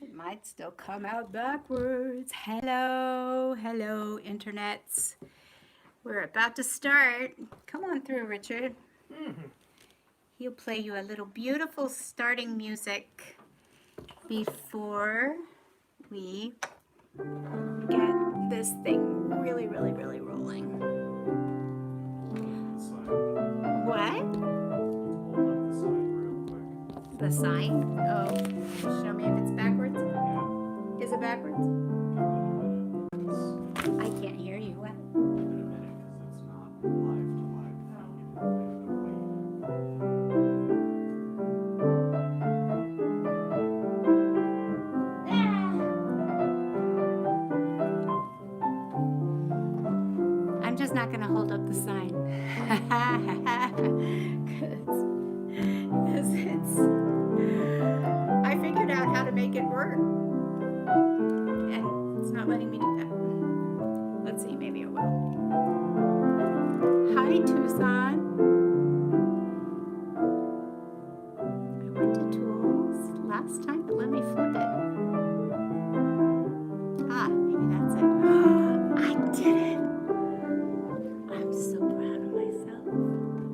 It might still come out backwards. Hello, hello, internets. We're about to start. Come on through, Richard. He'll play you a little beautiful starting music before we get this thing really, really, really rolling. What? The sign? Oh, show me if it's backwards. Is it backwards? I can't hear you. What? I'm just not going to hold up the sign. Because I figured out how to make it work. And it's not letting me do that. Let's see, maybe it will. Hi, Tucson. I went to tools last time, but let me flip it. Ah, maybe that's it. I did it. I'm so proud of myself.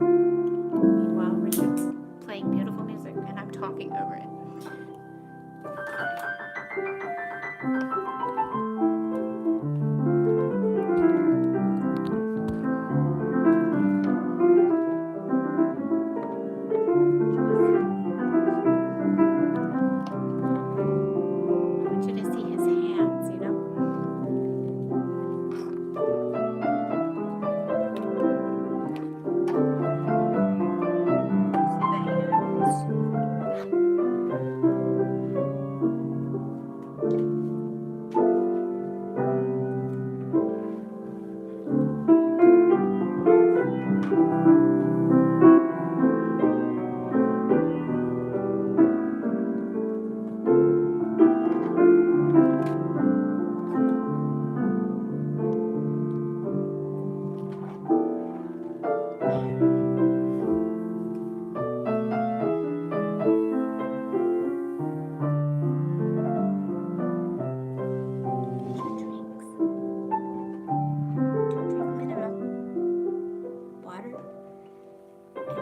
Meanwhile, Richard's playing beautiful music and I'm talking over it.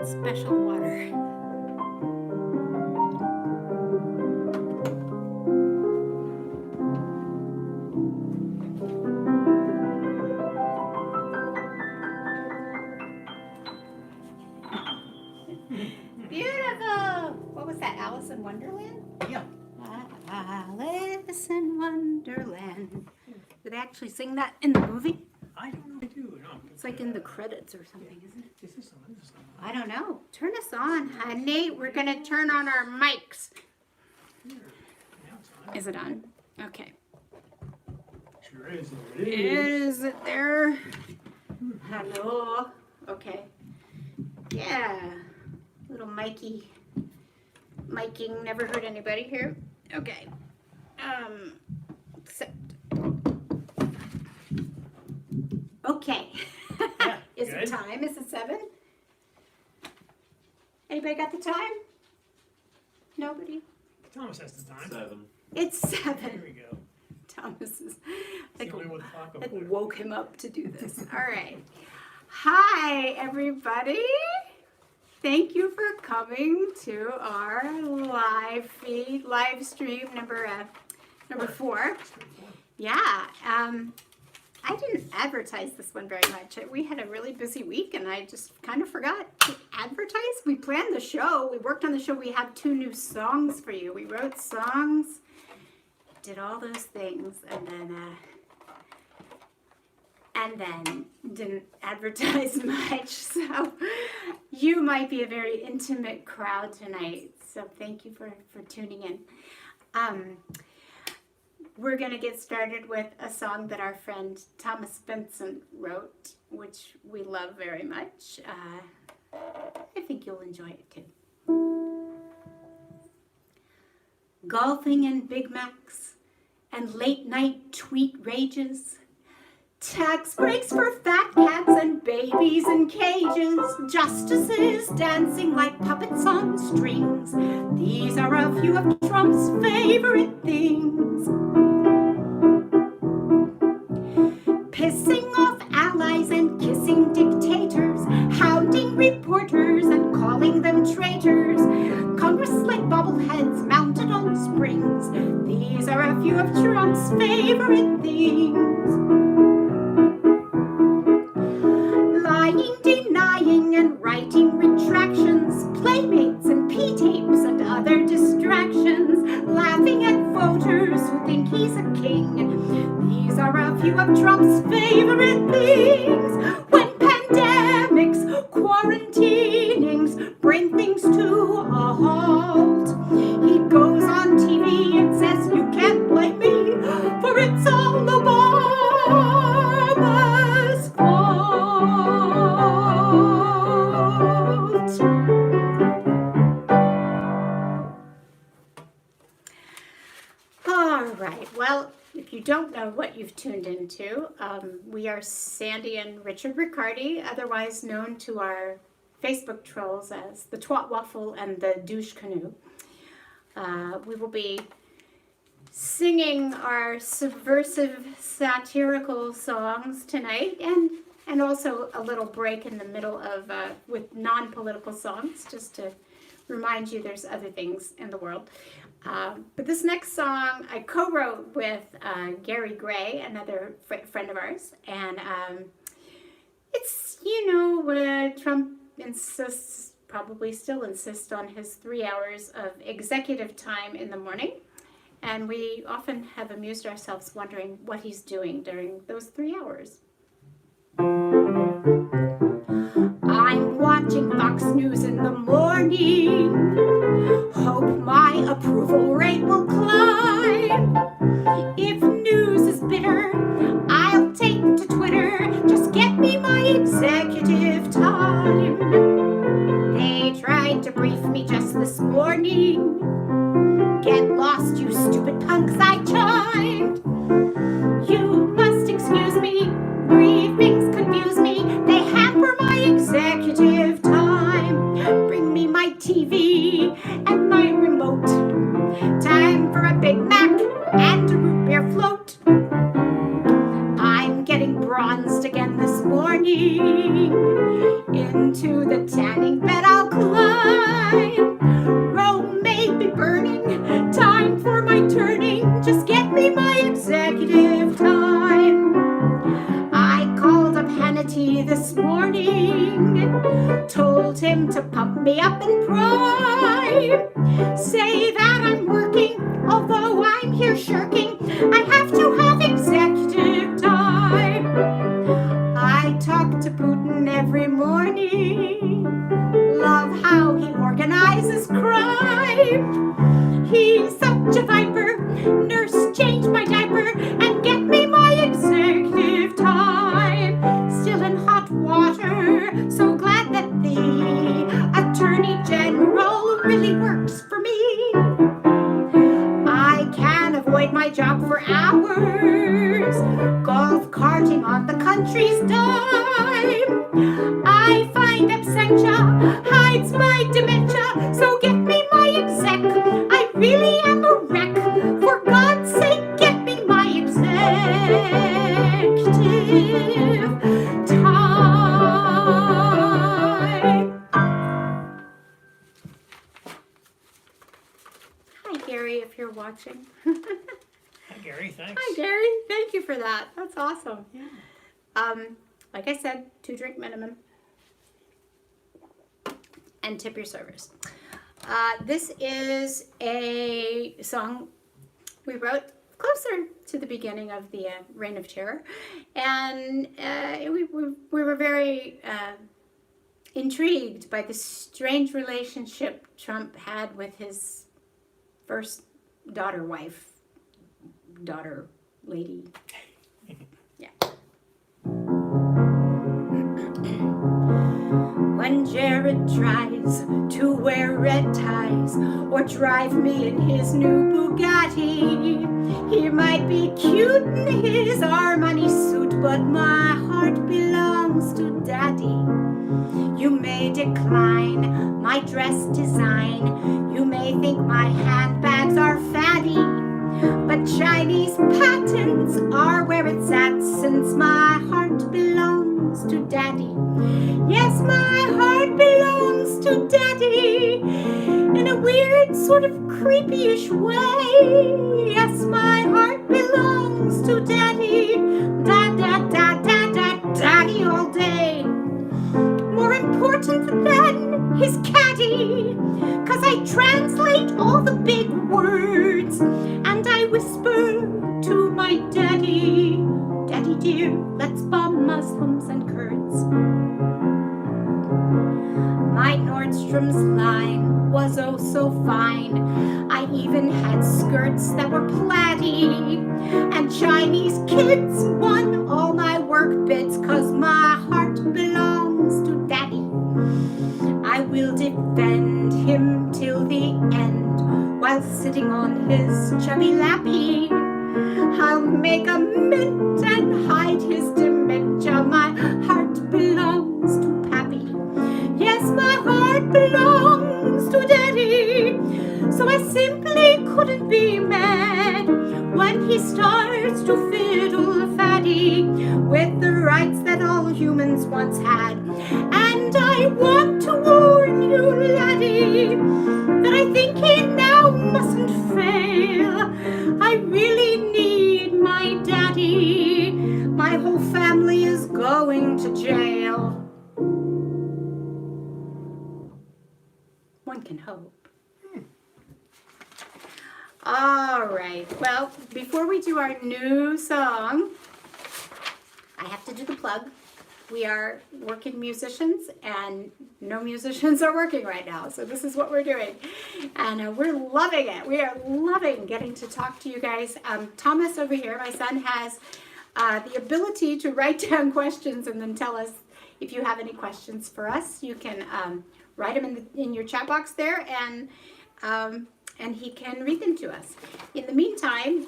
Special water. Beautiful! What was that, Alice in Wonderland? Yeah. Alice in Wonderland. Did they actually sing that in the movie? I don't know. I do. No. It's like in the credits or something, isn't it? Is this on? I don't know. Turn us on, honey. We're going to turn on our mics. Is it on? Okay. Sure is. Is it there? Hello. Okay. Yeah. Little Mikey. Miking never hurt anybody here. Okay. Except. Okay. Yeah, Is it time? Is it 7? Anybody got the time? Nobody? Thomas has the time. 7. It's 7. Here we go. Thomas is It's the only one clock over there. woke him up to do this. All right. Hi, everybody. Thank you for coming to our live feed, live stream number 4. Yeah. I didn't advertise this one very much. We had a really busy week and I just kind of forgot to advertise. We planned the show. We worked on the show. We have 2 new songs for you. We wrote songs, did all those things, and then didn't advertise much. So you might be a very intimate crowd tonight. So thank you for tuning in. We're going to get started with a song that our friend Thomas Benson wrote, which we love very much. I think you'll enjoy it too. Golfing and Big Macs and late night tweet rages, Tax breaks for fat cats and babies in cages, justices dancing like puppets on strings. These are a few of Trump's favorite things. Pissing off allies and kissing dictators, hounding reporters and calling them traitors. Congress like bobbleheads mounted on springs. These are a few of Trump's favorite things. Lying, denying, and writing retractions, playmates and P-tapes and other distractions, laughing at voters who think he's a king. These are a few of Trump's favorite things. When pandemics, quarantinings bring things to a halt, he goes on TV and says, "You can't blame me, for it's all Obama's fault." All right, well, if you don't know what you've tuned into, we are Sandy and Richard Riccardi, otherwise known to our Facebook trolls as the Twat Waffle and the Douche Canoe. We will be singing our subversive satirical songs tonight, and also a little break in the middle of with non-political songs, just to remind you there's other things in the world. But this next song I co-wrote with Gary Gray, another friend of ours, and it's, Trump insists, probably still insists, on his 3 hours of executive time in the morning, and we often have amused ourselves wondering what he's doing during those 3 hours. I'm watching Fox News in the morning, hope my approval rate will climb. If news is bitter, I'll take to Twitter, just get me my executive time. They tried to brief me just this morning, get lost you stupid punks, I chimed. You must excuse me, briefings confuse me, they hamper my executive time. Bring me my TV and my remote, time for a Big Mac and a root beer float. I'm getting bronzed again this morning, into the tanning bed I'll climb. Rome may be burning, time for my turning, just get me my executive time. I called up Hannity this morning, told him to pump me up in prime. Say that I'm working, although I'm here shirking, I have to have executive time. I talk to Putin every morning, love how he organizes crime. He's such a viper, nurse change my diaper and get me my executive time. Still in hot water, so glad that the Attorney General really works for me. I can avoid my job for hours, golf carting on the country's dime. I find absentia hides my dementia, so get me my exec. I really am a wreck. For God's sake, get me my executive time. Hi, Gary, if you're watching. Hi, Gary. Thanks. Hi, Gary. Thank you for that. That's awesome. Yeah. Like I said, 2-drink minimum. And tip your servers. This is a song we wrote closer to the beginning of the Reign of Terror. And we were very intrigued by the strange relationship Trump had with his first daughter lady. Yeah. When Jared tries to wear red ties or drive me in his new Bugatti, he might be cute in his Armani suit, but my heart belongs to Daddy. You may decline my dress design. You may think my handbags are fatty, but Chinese patents are where it's at, since my heart belongs to Daddy. Yes, my heart belongs to Daddy in a weird, sort of creepy-ish way. Yes, my heart belongs to Daddy. Daddy all day. More important than his caddy, 'cause I translate all the big words and I whisper to my daddy, Daddy dear, let's bomb Muslims and Kurds. My Nordstrom's line was oh so fine. I even had skirts that were plaid-y, and Chinese kids won all my work bits, 'cause my heart belongs to Daddy. I will defend him till the end while sitting on his chubby lappy. I'll make a mint and hide his dementia. My heart belongs to Pappy. Yes, my heart belongs to Daddy. So I simply couldn't be mad when he starts to fiddle fatty with the rights that all humans once had. And I want to warn you, laddie, that I think he now mustn't fail. I really need my daddy. My whole family is going to jail. One can hope. All right. Well, before we do our new song, I have to do the plug. We are working musicians, and no musicians are working right now. So this is what we're doing. And we're loving it. We are loving getting to talk to you guys. Thomas over here, my son, has the ability to write down questions and then tell us if you have any questions for us. You can write them in your chat box there, and he can read them to us. In the meantime,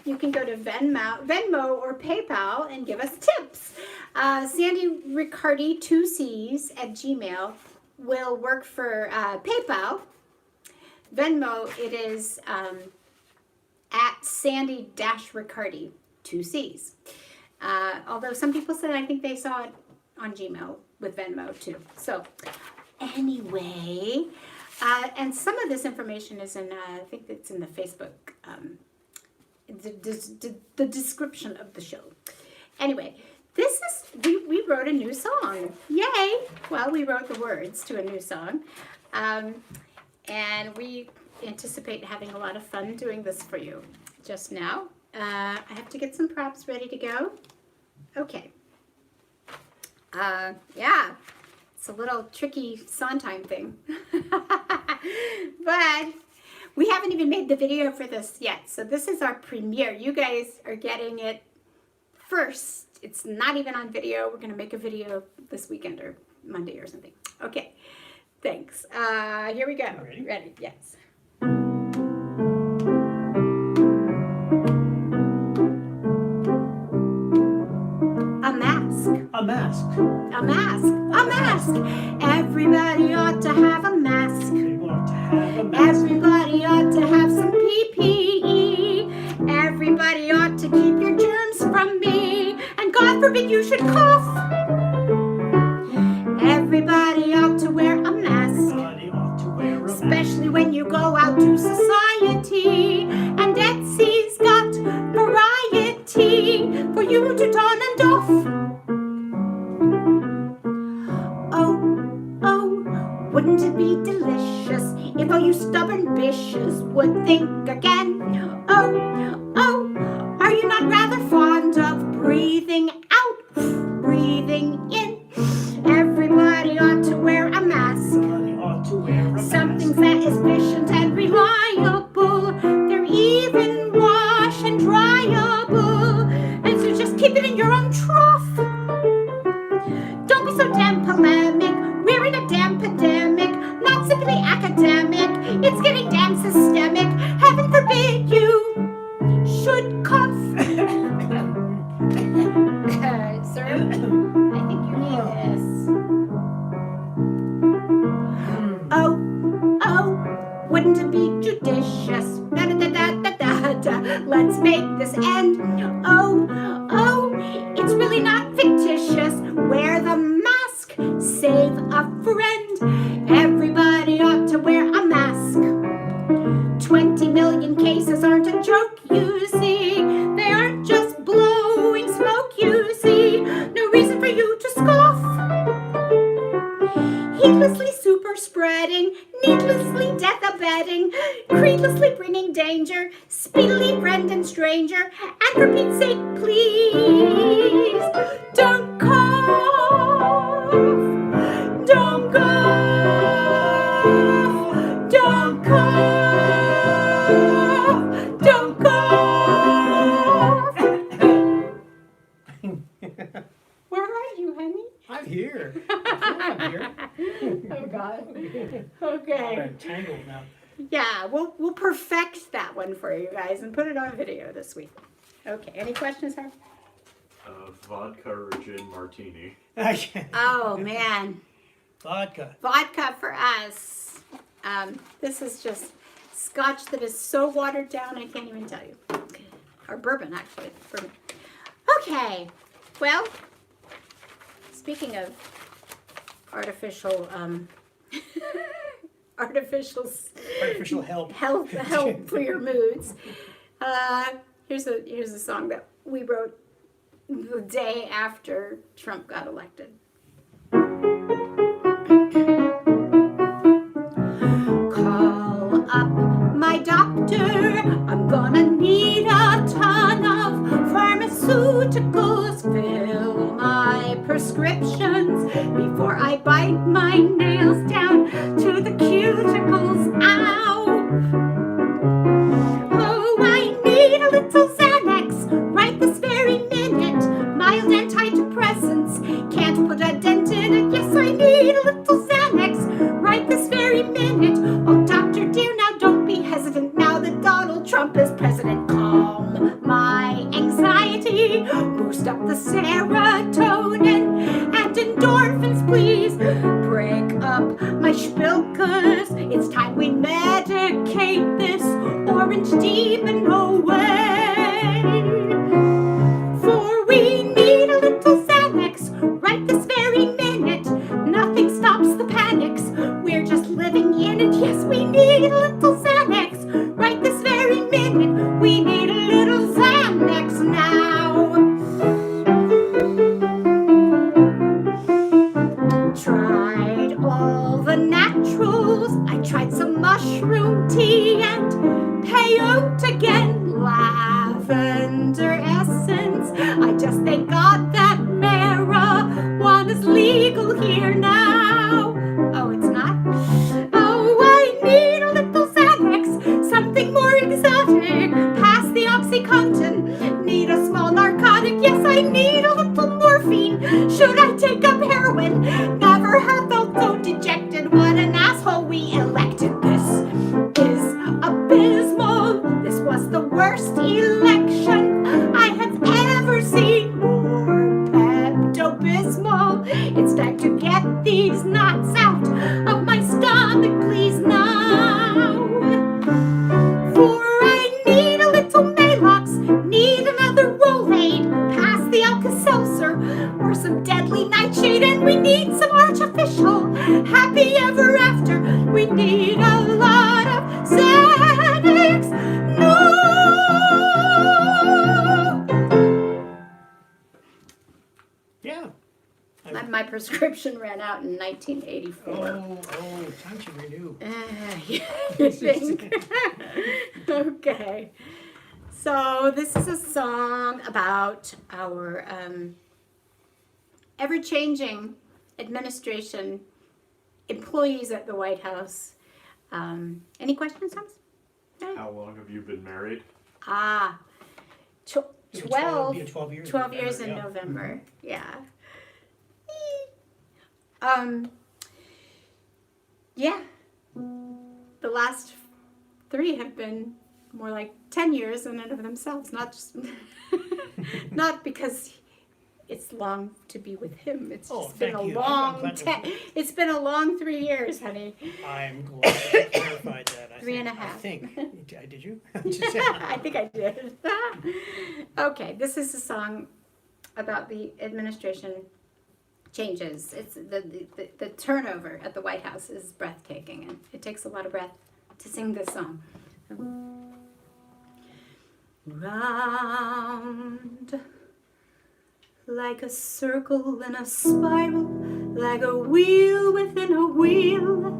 you can go to Venmo or PayPal and give us tips. Sandy Riccardi, 2 C's at Gmail, will work for PayPal. Venmo, it is at Sandy-Riccardi, 2 C's. Although some people said I think they saw it on Gmail with Venmo too. So anyway, and some of this information is in, I think it's in the Facebook, the description of the show. Anyway, this is, we wrote a new song. Yay! Well, we wrote the words to a new song. And we anticipate having a lot of fun doing this for you. Just now, I have to get some props ready to go. Okay. Yeah, it's a little tricky Sondheim thing. But we haven't even made the video for this yet. So this is our premiere. You guys are getting it first. It's not even on video. We're going to make a video this weekend or Monday or something. Okay, thanks. Here we go. Ready? Ready, yes. A mask. A mask. A mask. A mask. Everybody ought to have a mask. People ought to have a mask. Everybody ought to have some PPE. Everybody ought to keep your germs from me. And God forbid you should cough. Everybody ought to wear a mask. Everybody ought to wear a mask. Especially when you go out to society. And Etsy's got variety for you to don and doff. Wouldn't it be delicious if all you stubborn bitches would think again? Oh, are you not rather fond of breathing out, breathing in? Everybody ought to wear a mask. Everybody ought to wear a mask. Something that is efficient and reliable. They're even wash and dryable. And so just keep it in your own trough. Don't be so damn polemic. We're in a damn pandemic, not simply academic. It's getting damn systemic. Heaven forbid you delicious. Da da da da da da da. Let's make this end. Oh, oh, it's really not fictitious. Wear the mask, save a friend. Everybody ought to wear a mask. 20 million cases aren't a joke, you see. They aren't just blowing smoke, you see. No reason for you to scoff. Heedlessly super spreading, needlessly death abetting, creedlessly bringing danger, speedily friend and stranger, and for Pete's sake, please, don't cough, don't cough, don't cough, don't cough. Where are you, honey? I'm here. I'm here. Oh God. I'm Okay. tangled now. Yeah, we'll perfect that one for you guys and put it on video this week. Okay. Any questions, Harv? Vodka or gin martini. Oh man, Vodka. vodka for us. This is just scotch that is so watered down I can't even tell you. Or bourbon, actually. Bourbon. Okay. Well, speaking of artificial Artificial help. help for your moods. Here's a song that we wrote the day after Trump got elected. Call up my doctor. I'm gonna need a ton of pharmaceuticals. Fill my prescriptions before I bite my nails down to the cuticles. Ow! Oh, I need a little Xanax right this very minute. Mild antidepressants can't put a dent in it. Yes, I need a little Xanax right this very minute. Oh, doctor dear, now don't be hesitant now that Donald Trump is president. Calm my anxiety, boost up the serotonin and endorphins, please. Break up my spilkers. It's time we medicate this orange demon away. For we need a little Xanax right this very minute. Nothing stops the panics. We're just living in it. Yes, we need a little Xanax right this very minute. We need a little Xanax now. Tried all the naturals. I tried some mushroom tea and peyote again. Lavender essence. I just thank God that marijuana's legal here now. Oh, it's not? Oh, I need a little Xanax, something more exotic. Pass the OxyContin. Need a small narcotic. Yes, I need a little morphine. Should I take up heroin? Never have felt so dejected. What an asshole we elected. This is abysmal. This was the worst election I have ever seen. More Pepto-Bismol. It's time to get these knots out of my stomach, please, now. For I need a little Malox, need another Rolade, pass the Alka-Seltzer, or some deadly nightshade, and we need some artificial happy ever after. We need a lot of Xanax. No! Yeah. My prescription ran out in 1984. Time to renew. You think? Okay. So this is a song about our ever-changing administration, employees at the White House. Any questions, Thomas? No? How long have you been married? 12 years. 12 years in Yeah. November. Yeah. Yeah. The last 3 have been more like 10 years in and of themselves, not just not because it's long to be with him. It's just been a thank you. long I'm glad it's been a long 3 years, honey. I'm glad you clarified that. 3.5. I think. Did you? I think I did. Okay, this is a song about the administration changes. It's the turnover at the White House is breathtaking, and it takes a lot of breath to sing this song. Round like a circle in a spiral, like a wheel within a wheel,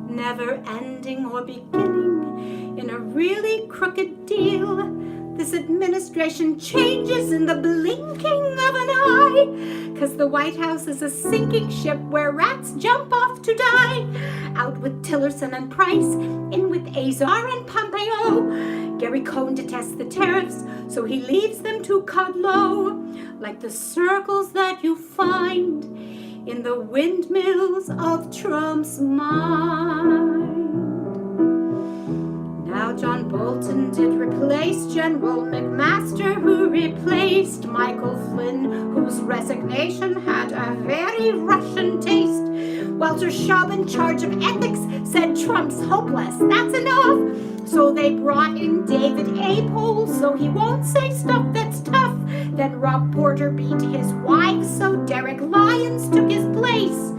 never ending or beginning in a really crooked deal. This administration changes in the blinking of an eye, 'cause the White House is a sinking ship where rats jump off to die. Out with Tillerson and Price, in with Azar and Pompeo. Gary Cohn detests the tariffs, so he leaves them to cut low, like the circles that you find in the windmills of Trump's mind. Now John Bolton did replace General McMaster, who replaced Michael Flynn, whose resignation had a very Russian taste. Walter Shaub, in charge of ethics, said Trump's hopeless, that's enough. So they brought in David Apel, so he won't say stuff that's tough. Then Rob Porter beat his wife, so Derek Lyons took his place.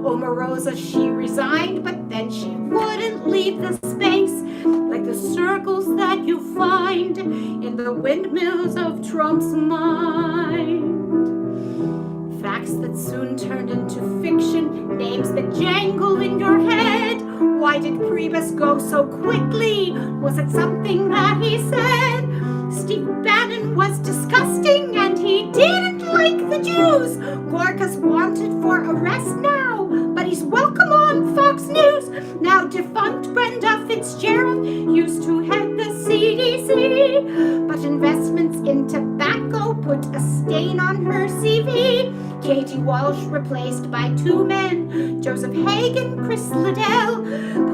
Omarosa, she resigned, but then she wouldn't leave the space, like the circles that you find in the windmills of Trump's mind. Facts that soon turned into fiction, names that jangle in your head. Why did Priebus go so quickly? Was it something that he said? Steve Bannon was disgusting and he didn't like the Jews. Gorka's wanted for arrest now, but he's welcome on Fox News. Now defunct Brenda Fitzgerald used to head the CDC, but investments in tobacco put a stain on her CV. Katie Walsh replaced by 2 men, Joseph Hagan, Chris Liddell.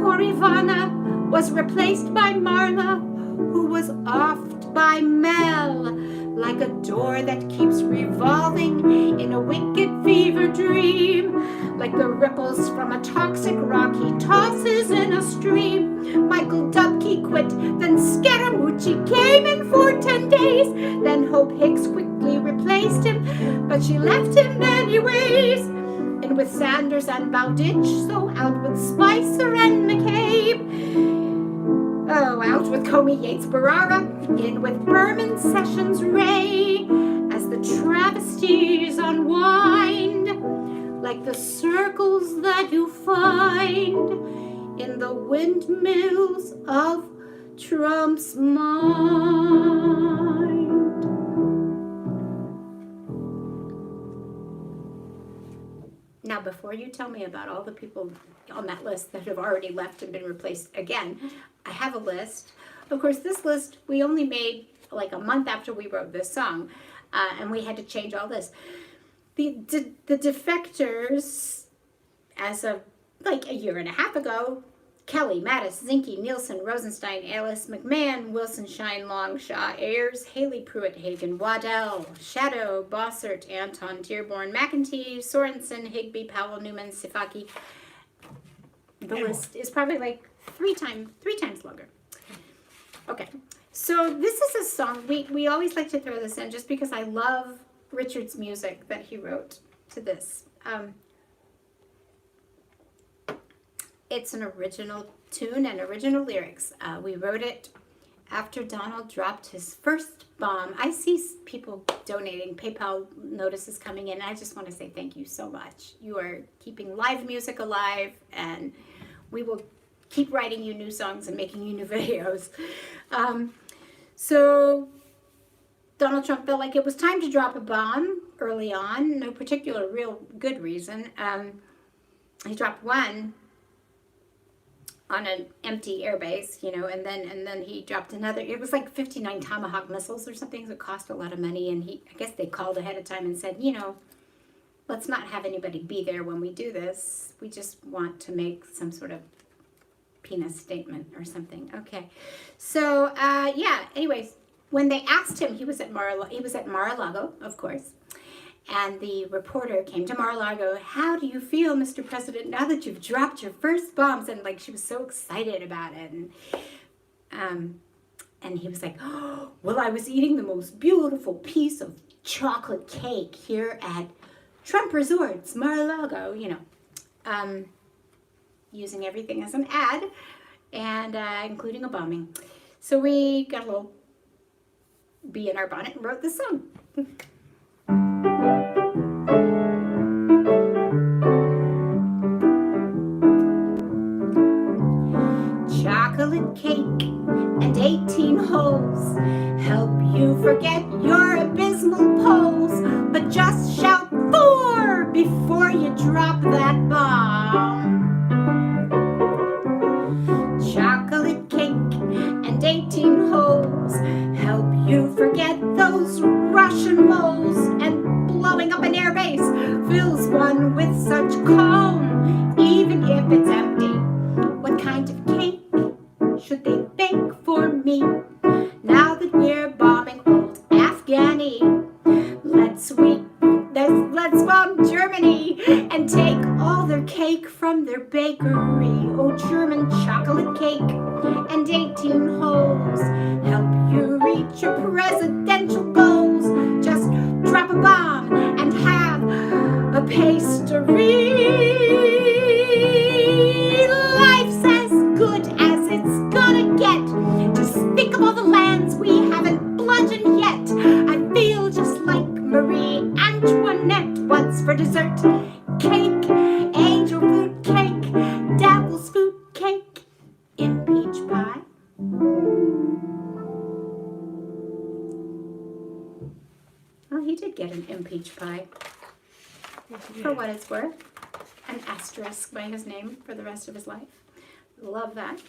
Poor Ivana was replaced by Marla, who was offed by Mel, like a door that keeps revolving in a wicked fever dream, like the ripples from a toxic rock he tosses in a stream. Michael Dubke quit, then Scaramucci came in for 10 days, then Hope Hicks quickly replaced him, but she left him anyways. In with Sanders and Bowditch, so out with Spicer and McCabe. Oh, out with Comey, Yates, Barara, in with Berman, Sessions, Ray, as the travesties unwind, like the circles that you find in the windmills of Trump's mind. Now, before you tell me about all the people on that list that have already left and been replaced again, I have a list. Of course, this list we only made like a month after we wrote this song, and we had to change all this. The defectors, as of like a year and a half ago, Kelly, Mattis, Zinke, Nielsen, Rosenstein, Alice, McMahon, Wilson, Shine, Long, Shaw, Ayers, Haley, Pruitt, Hagen, Waddell, Shadow, Bossert, Anton, Dearborn, McEntee, Sorensen, Higby, Powell, Newman, Sifaki. The list is probably like three times longer. Okay, so this is a song, we always like to throw this in just because I love Richard's music that he wrote to this. It's an original tune and original lyrics. We wrote it after Donald dropped his first bomb. I see people donating, PayPal notices coming in. I just want to say thank you so much. You are keeping live music alive, and we will keep writing you new songs and making you new videos. So Donald Trump felt like it was time to drop a bomb early on. No particular real good reason. He dropped one on an empty airbase, you know, and then he dropped another. It was like 59 Tomahawk missiles or something, so it cost a lot of money. And I guess they called ahead of time and said, you know, let's not have anybody be there when we do this. We just want to make some sort of penis statement or something. Okay, so yeah. Anyways, when they asked him, he was at Mar-a-Lago, of course, And the reporter came to Mar-a-Lago. How do you feel, Mr. President, now that you've dropped your first bombs? And like she was so excited about it. And he was like, oh, well, I was eating the most beautiful piece of chocolate cake here at Trump Resorts, Mar-a-Lago, using everything as an ad, and including a bombing. So we got a little bee in our bonnet and wrote this song. Chocolate cake and 18 holes help you forget your abysmal pose, but just shout 4 before you drop that bomb. Chocolate cake and 18 holes help you forget those Russian moles, and blowing up an airbase fills one with such calm, even if it's empty. What kind of cake should they bake for me now that we're bombing old Afghani? Let's bomb Germany and take all their cake from their bakery. Oh, German chocolate cake and 18 holes help you reach your presidential goals. Just drop a bomb and have a pastry. Life's as good as it's gonna get. Just think of all the lands we haven't bludgeoned yet. I feel just like Marie Antoinette. What's for dessert? Cake, angel food cake, devil's food cake, impeach pie. Well, he did get an impeach pie. For what it's worth. An asterisk by his name for the rest of his life. Love that.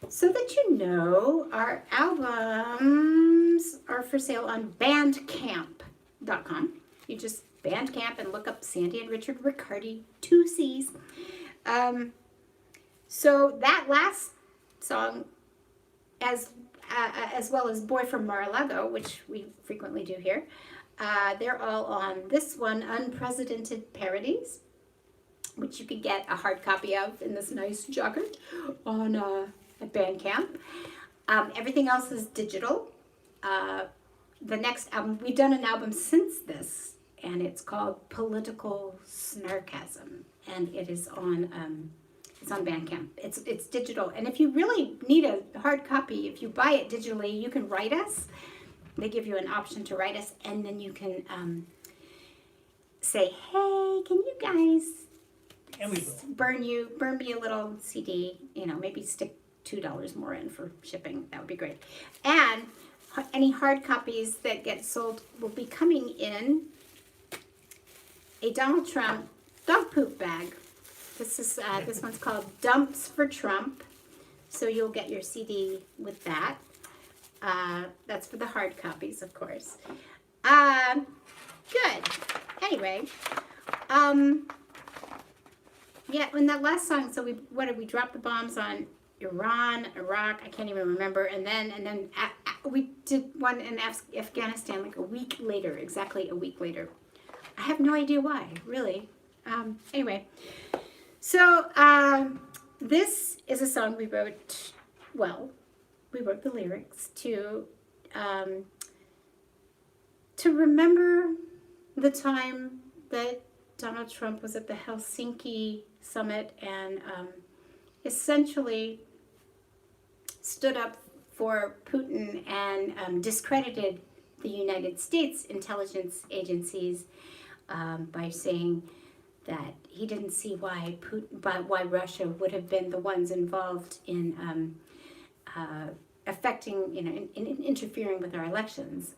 So that you know, our albums are for sale on bandcamp.com. You just Bandcamp and look up Sandy and Richard Riccardi, 2 C's. So that last song, as well as Boy from Mar-a-Lago, which we frequently do here, they're all on this one, Unprecedented Parodies, which you could get a hard copy of in this nice jacket on at Bandcamp. Everything else is digital. The next album, we've done an album since this, and it's called Political Snarkasm, and it is on it's on Bandcamp. It's digital, and if you really need a hard copy, if you buy it digitally, you can write us. They give you an option to write us, and then you can say, hey, can you guys burn me a little CD, maybe stick $2 more in for shipping. That would be great. And any hard copies that get sold will be coming in a Donald Trump dog poop bag. This one's called Dumps for Trump. So you'll get your CD with that. That's for the hard copies, of course. Good. Anyway, yeah, in that last song, so we drop the bombs on Iran, Iraq, I can't even remember, and then we did one in Afghanistan like exactly a week later. I have no idea why, really. Anyway, so this is a song we wrote. Well, we wrote the lyrics to remember the time that Donald Trump was at the Helsinki summit and essentially stood up for Putin and discredited the United States intelligence agencies by saying that he didn't see why Russia would have been the ones involved in affecting, in interfering with our elections,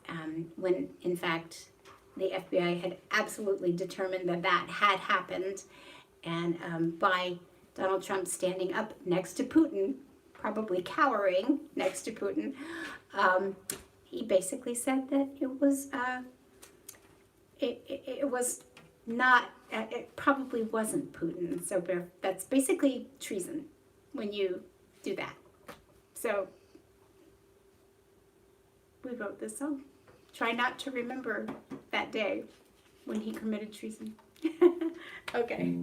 when in fact the FBI had absolutely determined that had happened, and by Donald Trump standing up next to Putin, probably cowering next to Putin, he basically said that it was not, it probably wasn't Putin. So that's basically treason when you do that. So we wrote this song. Try not to remember that day when he committed treason. Okay.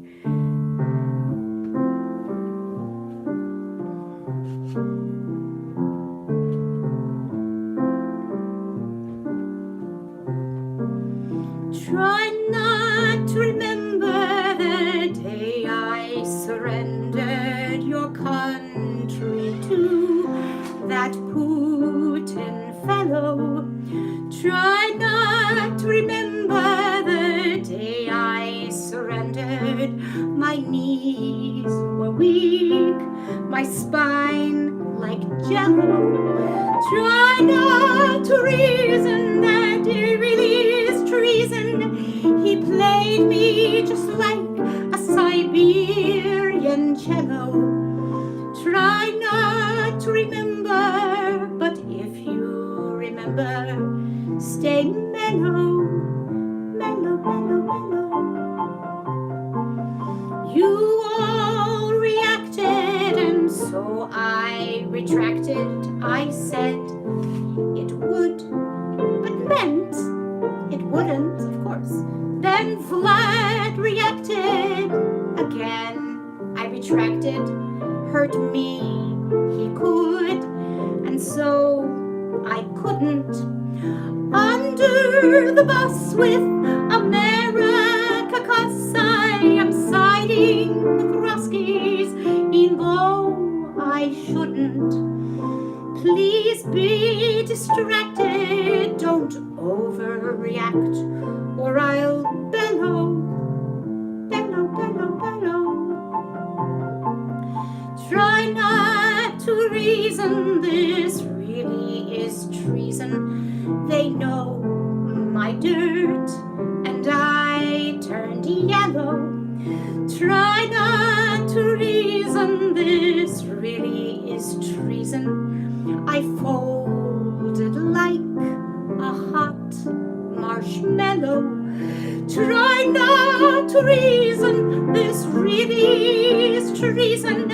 Try not to remember the day I surrendered your country to that Putin fellow. Try not to remember the day I surrendered. My knees were weak, my spine like jello. Try not to reason that it really is treason. He played me just like a Siberian cello. Try not to remember, but if you remember, stay mellow, mellow, mellow, mellow. You all reacted, and so I retracted. I said it would, but meant it wouldn't, of course. Then Vlad reacted again. I retracted. Hurt me, he could, and so I couldn't. Under the bus with America, 'cause I am siding with Ruskies, even though I shouldn't. Please be distracted, don't overreact, or I'll bellow, bellow, bellow, bellow. Try not to reason, this really is treason. They know my dirt, and I turned yellow. Try not to reason, this really is treason. I folded like a hot marshmallow. Try not to reason, this really is treason,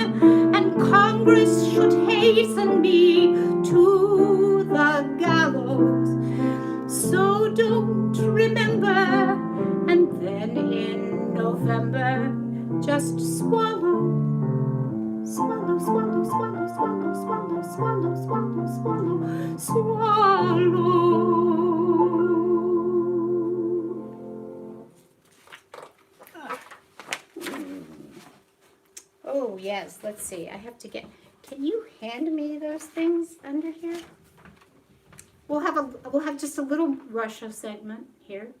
and Congress should hasten me to the gallows. So don't remember, and then in November, just swallow, swallow, swallow, swallow, swallow, swallow, swallow, swallow, swallow, swallow. Oh yes, let's see. I have to get. Can you hand me those things under here? We'll have just a little Russia segment here.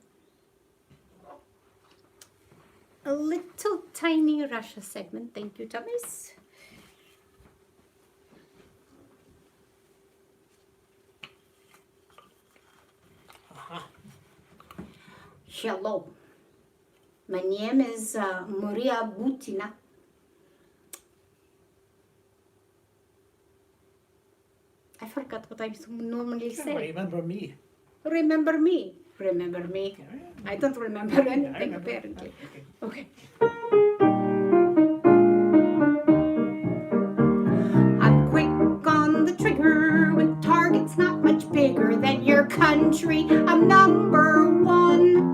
A little tiny Russia segment. Thank you, Thomas. Hello. My name is Maria Butina. I forgot what I normally say. Remember me. Remember me. Remember me. I don't remember anything, remember. apparently. Okay. I'm quick on the trigger with targets not much bigger than your country. I'm number one.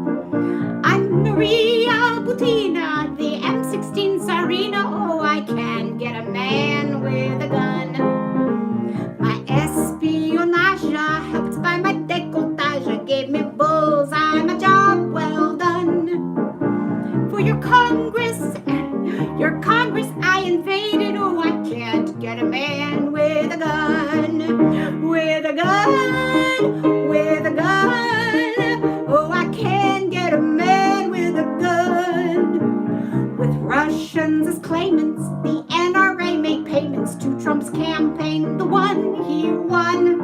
I'm Maria Butina, the M16 Tsarina. Oh, I can get a man with a gun. My espionage, helped by my décolletage, gave me bullseye, my job well done. For your Congress I invaded. Oh, I can't get a man with a gun, with a gun, with a gun. Oh, I can get a man with a gun. With Russians as claimants, the NRA made payments to Trump's campaign, the one he won.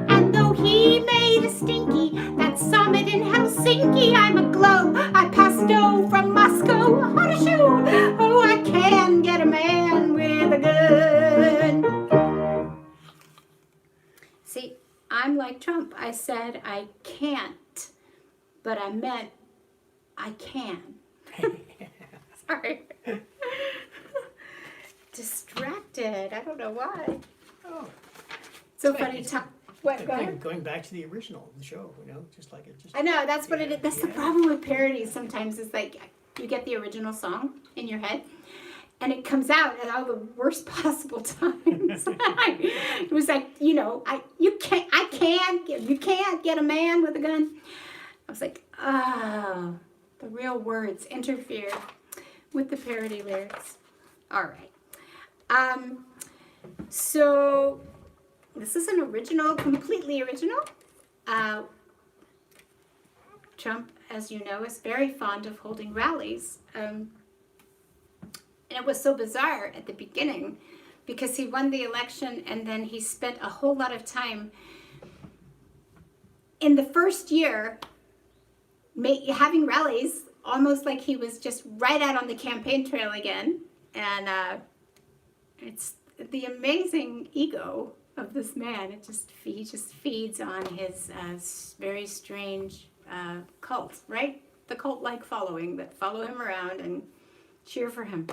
And though he made a stinky, that summit in Helsinki, I'm aglow. I passed O from Moscow, how to shoot. Oh, I can get a man with a gun. See, I'm like Trump. I said I can't, but I meant I can. Sorry. Distracted. I don't know why. Oh, So funny. What? Go ahead. Going back to the original, the show, just like it just. I know, that's what it is. That's the Yeah. problem with parodies sometimes is like you get the original song in your head and it comes out at all the worst possible times. It was like, you can't get a man with a gun. I was like, oh, the real words interfere with the parody lyrics. All right. So this is an original, completely original. Trump, as you know, is very fond of holding rallies. And it was so bizarre at the beginning because he won the election and then he spent a whole lot of time in the first year having rallies, almost like he was just right out on the campaign trail again. And it's the amazing ego of this man. He just feeds on his very strange cult, right? The cult-like following that follow him around and cheer for him.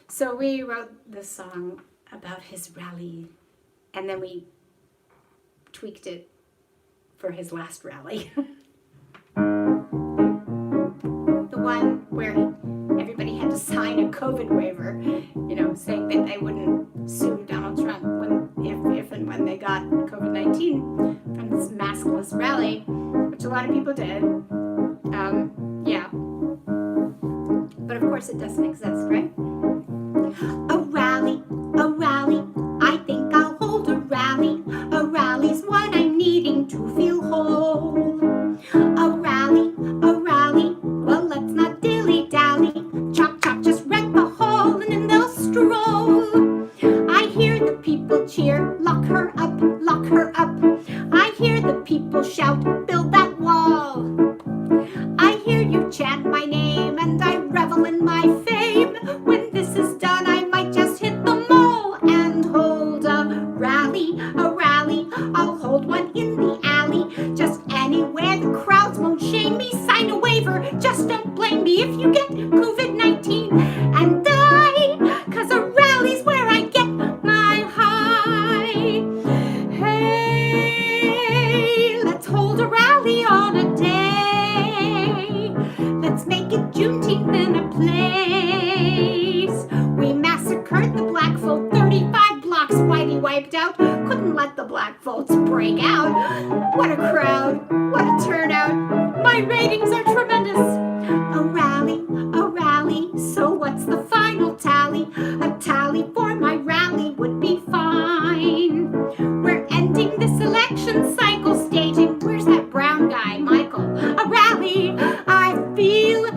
So we wrote this song about his rally, and then we tweaked it for his last rally. The one where everybody had to sign a COVID waiver, saying that they wouldn't sue Donald Trump if and when they got COVID-19 from this maskless rally, which a lot of people did. Yeah. But of course it doesn't exist, right? A rally, I think I'll hold a rally. A rally's what I'm needing to feel whole. A rally, well let's not dilly-dally. Chop, chop, just wreck the hole and then they'll stroll. I hear the people cheer, lock her up, lock her up. I hear the people shout, build that wall. I hear you chant my name and I revel in my fame. When this is done, I might just hit the mall and hold a rally. I'll hold one in the alley, just anywhere the crowds won't shame me. Sign a waiver, just don't blame me if you get COVID-19 and die, 'cause a rally's where I get my high. Hey, let's hold a rally on a day. Let's make it Juneteenth in a place. We massacred the black folk, 35 blocks, Whitey wiped out. Couldn't let the black votes break out. What a crowd, what a turnout. My ratings are tremendous. A rally, so what's the final tally? A tally for my rally would be fine. We're ending this election cycle staging. Where's that brown guy, Michael? A rally, I feel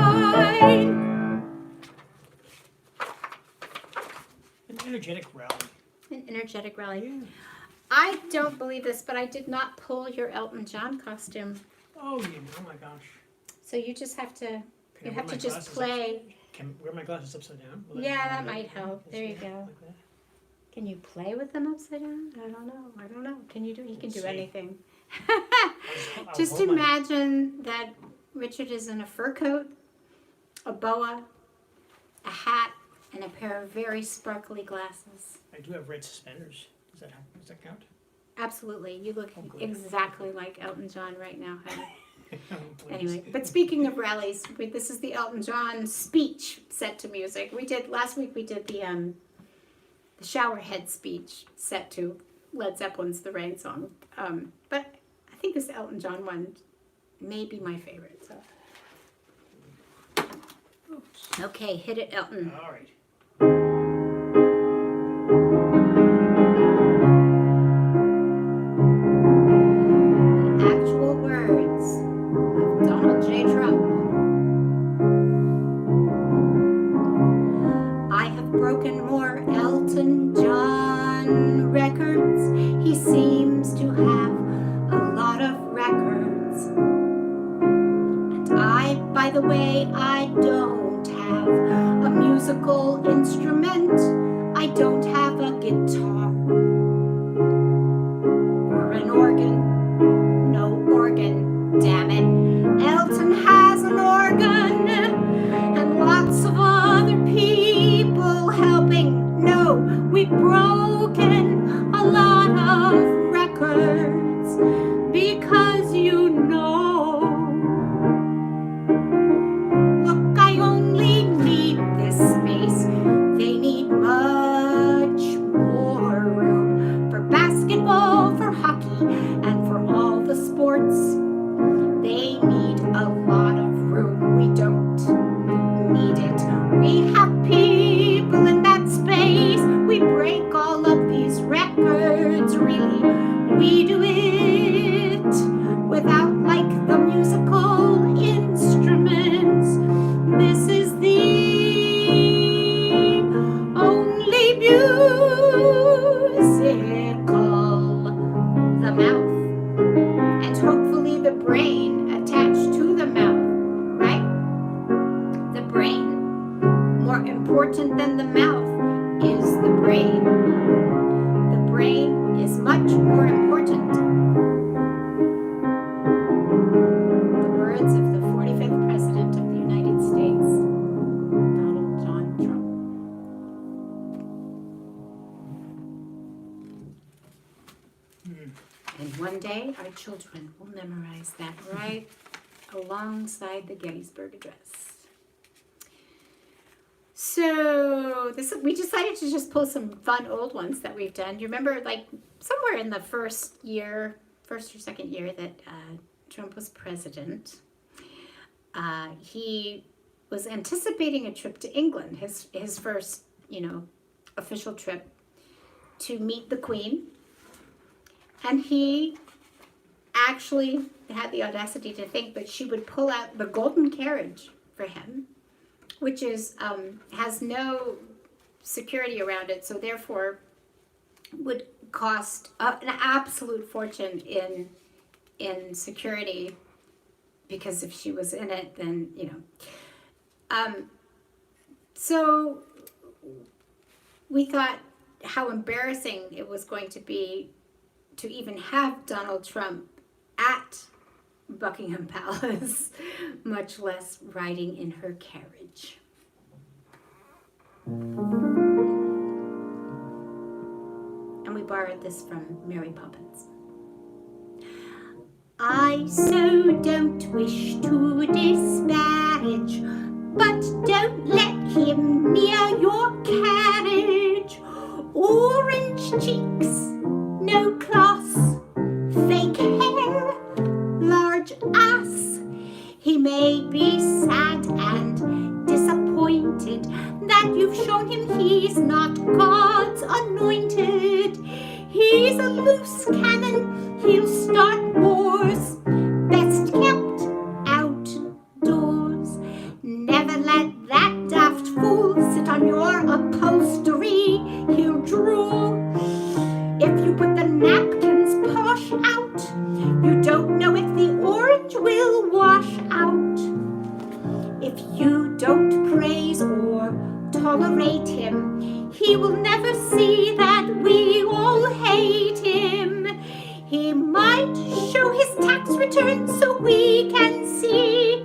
divine. An energetic rally. An energetic rally. Yeah. I don't believe this, but I did not pull your Elton John costume. Oh my gosh. So you just have to, Can I you wear have my to just glasses play. Can I wear my glasses upside down? Will Yeah, that will might help. There you go. Like that? Can you play with them upside down? I don't know. Can you do? He can Let's do see. anything. I'll Just hold my- imagine that Richard is in a fur coat, a boa, a hat, and a pair of very sparkly glasses. I do have red suspenders. Does that count? Absolutely. You look Oh, good. exactly like Elton John right now, honey. Oh, please. Anyway, but speaking of rallies, this is the Elton John speech set to music. Last week we did the showerhead speech set to Led Zeppelin's The Rain Song. But I think this Elton John one may be my favorite. So. Oops. Okay, hit it, Elton. All right. Actual words of Donald J. Trump. I have broken more Elton John records. He seems to have a lot of records. And by the way, I don't have a musical instrument. I don't have a guitar or an organ. No organ, damn it. Elton has an organ and lots of other people helping. No, we than the mouth is the brain. The brain is much more important. The words of the 45th President of the United States, Donald John Trump. And one day our children will memorize that right alongside the Gettysburg Address. So we decided to just pull some fun old ones that we've done. You remember, like, somewhere in the first or second year that Trump was president, he was anticipating a trip to England, his first, official trip, to meet the Queen. And he actually had the audacity to think that she would pull out the golden carriage for him, which is has no security around it, so therefore would cost an absolute fortune in security, because if she was in it, then so we thought how embarrassing it was going to be to even have Donald Trump at Buckingham Palace, much less riding in her carriage. And we borrowed this from Mary Poppins. I so don't wish to disparage, but don't let him near your carriage. Orange cheeks, no class, fake hair, large ass. He may be sad and disappointed that you've shown him he's not God's anointed. He's a loose cannon, he'll start wars, best kept outdoors. Never let that daft fool sit on your upholstery, he'll drool. If you put the napkins posh out, you don't know if the orange will wash out. If you don't praise or tolerate him, he will never see that we all hate him. He might show his tax return so we can see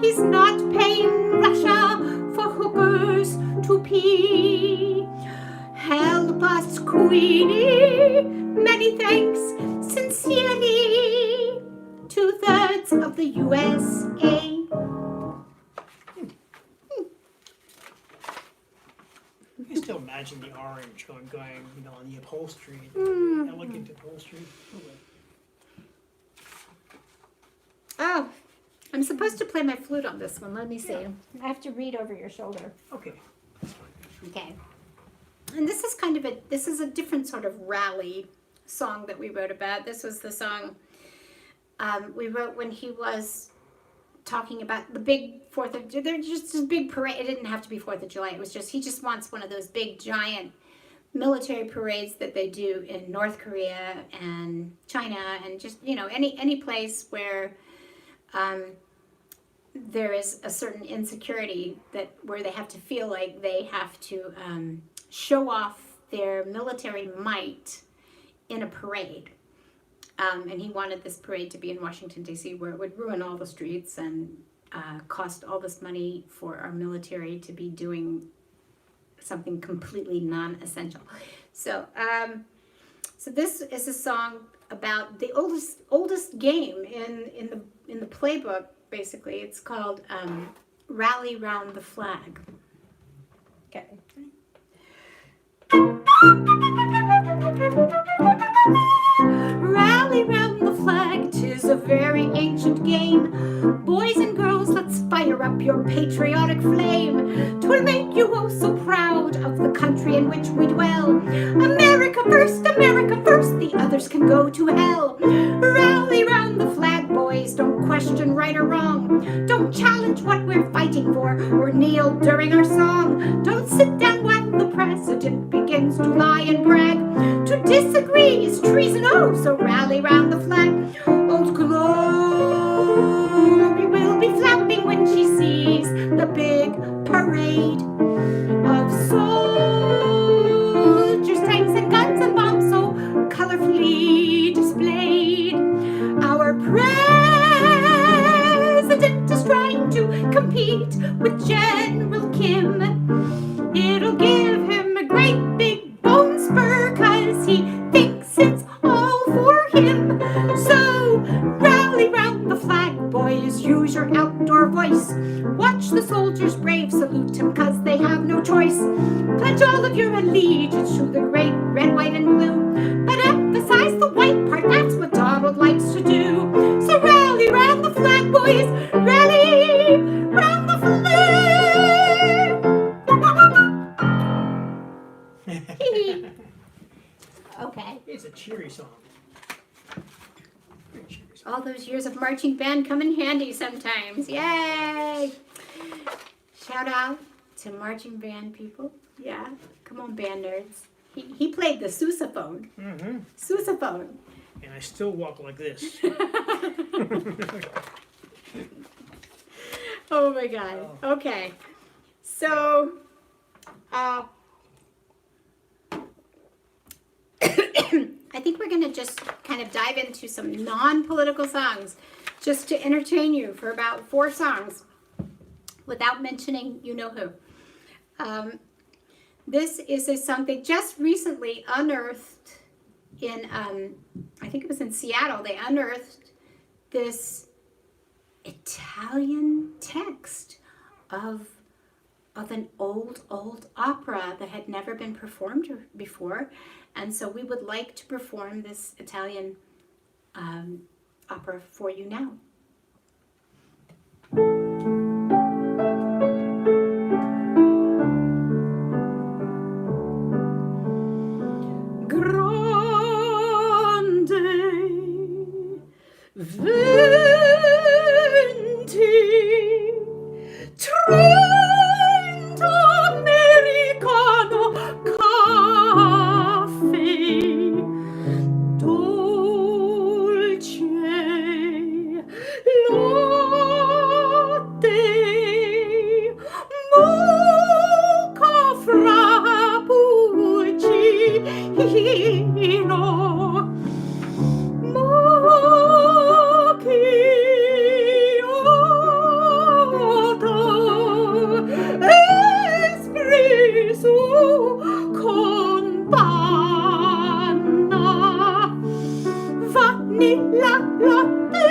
he's not paying Russia for hookers to pee. Help us, Queenie, many thanks, sincerely, 2/3 of the USA. I can still imagine the orange going, on the upholstery, elegant upholstery. Oh, I'm supposed to play my flute on this one. Let me see. I have to read over your shoulder. Okay. Okay. And this is a different sort of rally song that we wrote about. This was the song we wrote when he was talking about the big 4th of July. There's just this big parade. It didn't have to be 4th of July. It was just, he just wants one of those big giant military parades that they do in North Korea and China and just, any place where there is a certain insecurity where they have to feel like they have to show off their military might in a parade. And he wanted this parade to be in Washington, D.C., where it would ruin all the streets and cost all this money for our military to be doing something completely non-essential. So this is a song about the oldest game in the playbook. Basically, it's called "Rally Round the Flag." Okay. Rally round the flag, 'tis a very ancient game. Boys and girls, let's fire up your patriotic flame. 'Twill make you oh so proud of the country in which we dwell. America first, the others can go to hell. Rally round the flag, boys, don't question right or wrong. Don't challenge what we're fighting for or kneel during our song. Don't sit down when the president begins to lie and brag. To disagree is treason, oh, so rally round the flag. Old Glory will be flapping when she sees the big parade of soldiers voice. Pledge all of your allegiance to the great red, white, and blue. But emphasize the white part, that's what Donald likes to do. So rally round the flag, boys. Rally round the flag. Okay. It's a cheery song. Very cheery song. All those years of marching band come in handy sometimes. Yay! Shout out to marching band people. Yeah, come on, band nerds. He played the sousaphone. Mm-hmm. Sousaphone. And I still walk like this. Oh my God. Okay. So, I think we're going to just kind of dive into some non-political songs just to entertain you for about 4 songs without mentioning you know who. This is a song they just recently unearthed in, I think it was in Seattle. They unearthed this Italian text of an old opera that had never been performed before. And so we would like to perform this Italian opera for you now. Grande venti Trento americano caffè dolce latte mocha frappuccino espresso con panna, vanilla latte,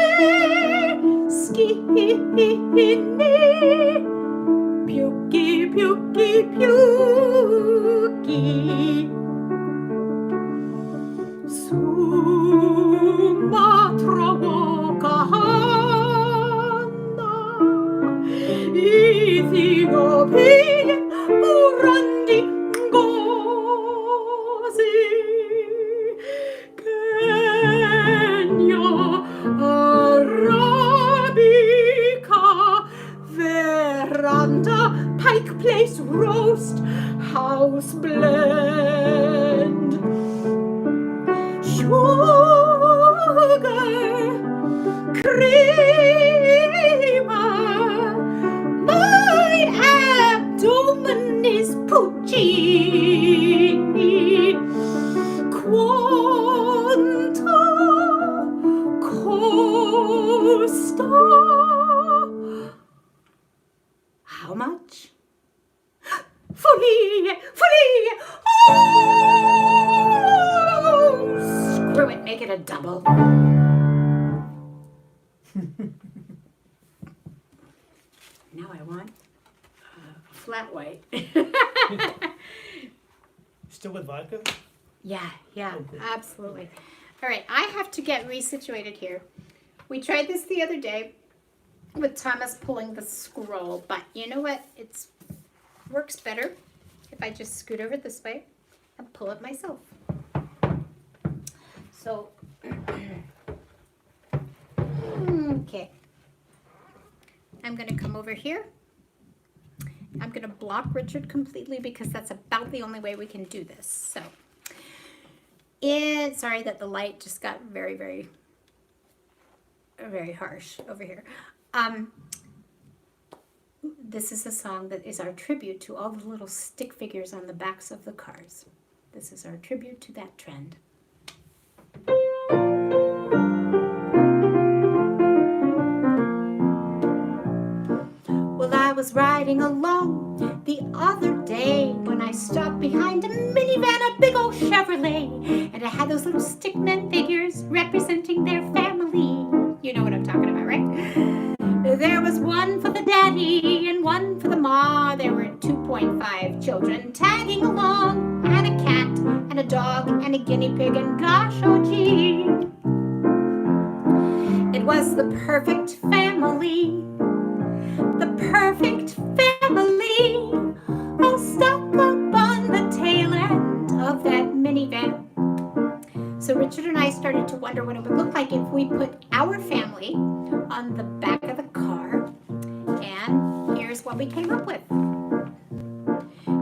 skinny, piucchi, Sumatra Wakanda, Ethiopia, Burundi, Ngozi, Kenya, Arabica, Veranda, Pike Place Roast, House Blend, Sugar, creamer, my abdomen is Puccini, Quanta, Costa. How much? Folie! Oh, screw it, make it a double. Now I want a flat white. Still with vodka? Yeah, Okay. absolutely. All right, I have to get resituated here. We tried this the other day with Thomas pulling the scroll, but you know what? It works better if I just scoot over this way and pull it myself. So, okay. I'm going to come over here. I'm going to block Richard completely because that's about the only way we can do this. So, sorry that the light just got very, very, very harsh over here. This is a song that is our tribute to all the little stick figures on the backs of the cars. This is our tribute to that trend. Well, I was riding along the other day when I stopped behind a minivan, a big old Chevrolet, and it had those little stickman figures representing their family. You know what I'm talking about, right? There was one for the daddy and one for the ma. There were 2.5 children children tagging along, and a cat, and a dog, and a guinea pig, and gosh, oh gee. It was the perfect family, the perfect family, all stuck up on the tail end of that minivan. So Richard and I started to wonder what it would look like if we put our family on the back of the car, and here's what we came up with.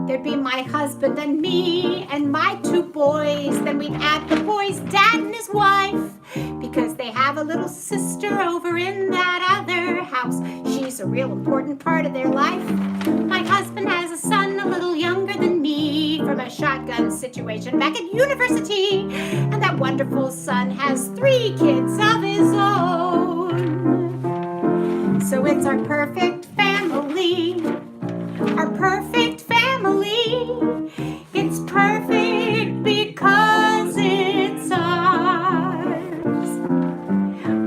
There'd be my husband and me and my 2 boys. Then we'd add the boys' dad and his wife, because they have a little sister over in that other house. She's a real important part of their life. My husband has a son a little younger than me from a shotgun situation back at university. And that wonderful son has 3 kids of his own. So it's our perfect family. Our perfect family. It's perfect because it's ours.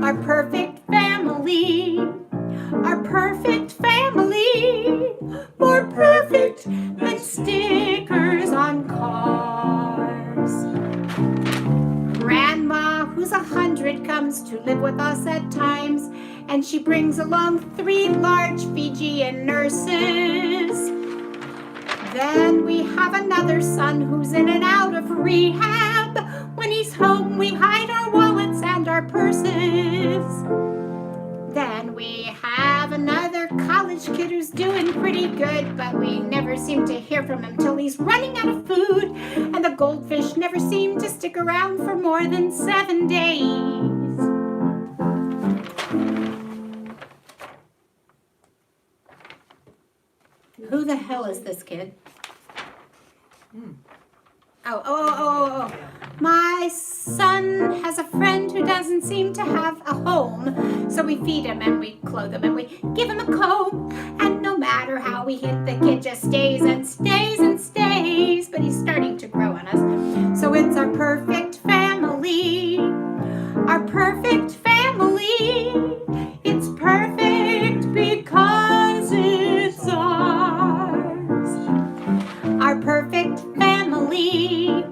Our perfect family. Our perfect family. More perfect than stickers on cars. Grandma, who's 100, comes to live with us at times, and she brings along 3 large Fijian nurses. Then we have another son who's in and out of rehab. When he's home, we hide our wallets and our purses. Then we have another college kid who's doing pretty good, but we never seem to hear from him till he's running out of food. And the goldfish never seem to stick around for more than 7 days. Who the hell is this kid? Oh. My son has a friend who doesn't seem to have a home. So we feed him and we clothe him and we give him a comb. And no matter how we hit, the kid just stays and stays and stays. But he's starting to grow on us. So it's our perfect family. Our perfect family. It's perfect because it's ours. Our perfect family.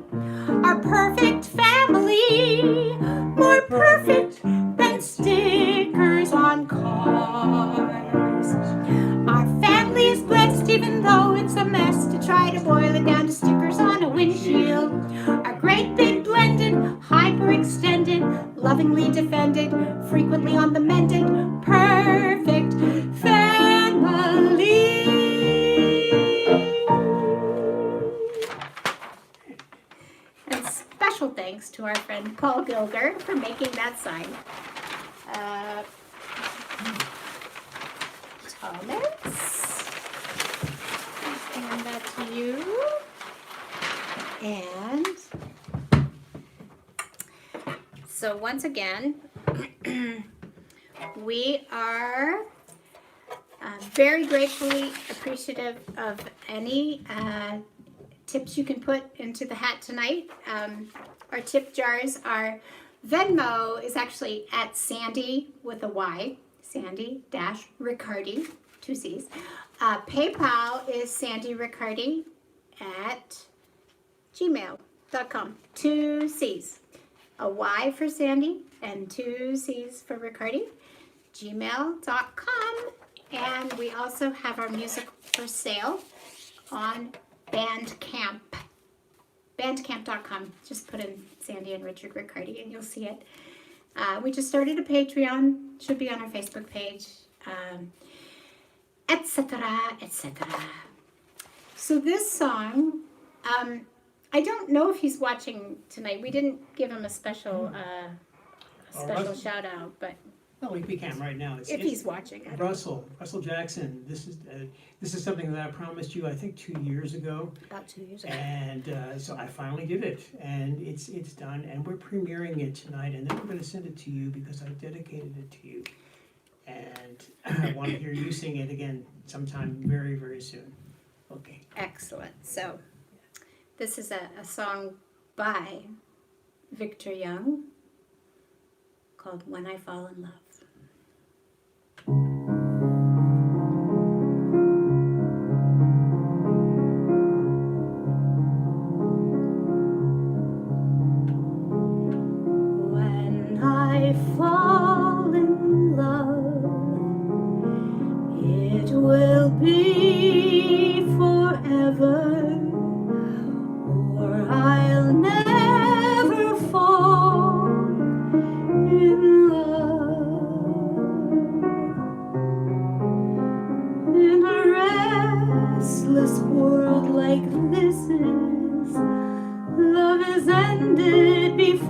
Our perfect family. More perfect than stickers on cars. Our family is blessed even though it's a mess to try to boil it down to stickers on a windshield. Our great big blended, hyper-extended, lovingly defended, frequently on the mended, perfect family. And special thanks to our friend Paul Gilger for making that sign. Thomas, I'll hand that to you. And so once again, we are very gratefully appreciative of any tips you can put into the hat tonight. Our tip jars are Venmo is actually at Sandy with a Y, Sandy-Riccardi, 2 C's. PayPal is SandyRiccardi at gmail.com, 2 C's. A Y for Sandy and 2 C's for Riccardi, gmail.com. And we also have our music for sale on Bandcamp. Bandcamp.com. Just put in Sandy and Richard Riccardi and you'll see it. We just started a Patreon. Should be on our Facebook page, etc., etc. So this song, I don't know if he's watching tonight. We didn't give him a special shout out, but No, we can right now. if he's watching, I don't know. Russell Jackson. This is something that I promised you, I think, 2 years ago, About 2 years ago. and so I finally did it, and it's done, and we're premiering it tonight, and then we're going to send it to you because I dedicated it to you, and I want to hear you sing it again sometime very, very soon. Okay. Excellent. So this is a song by Victor Young called When I Fall in Love.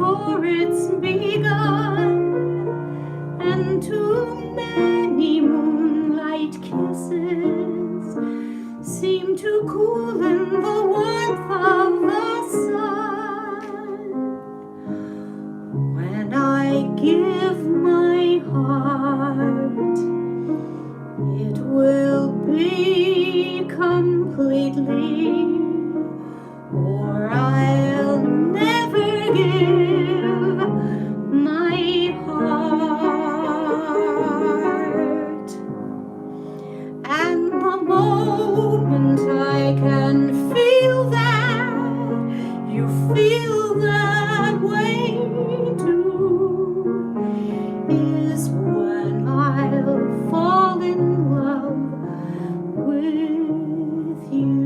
before it's begun, and too many moonlight kisses seem to cool in the warmth of the sun. When I give my heart, it will be completely, or I'll never give my heart. And the moment I can feel that, you feel that way too, is when I'll fall in love with you.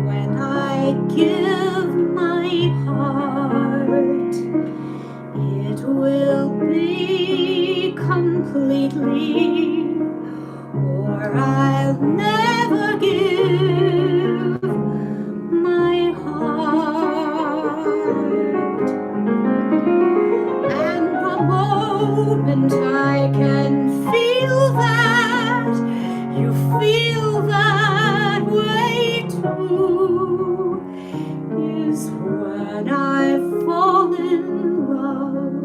When I give my heart, it will be completely, or I'll never give my heart. And the moment I can feel that, you feel that way too, is when I fall in love.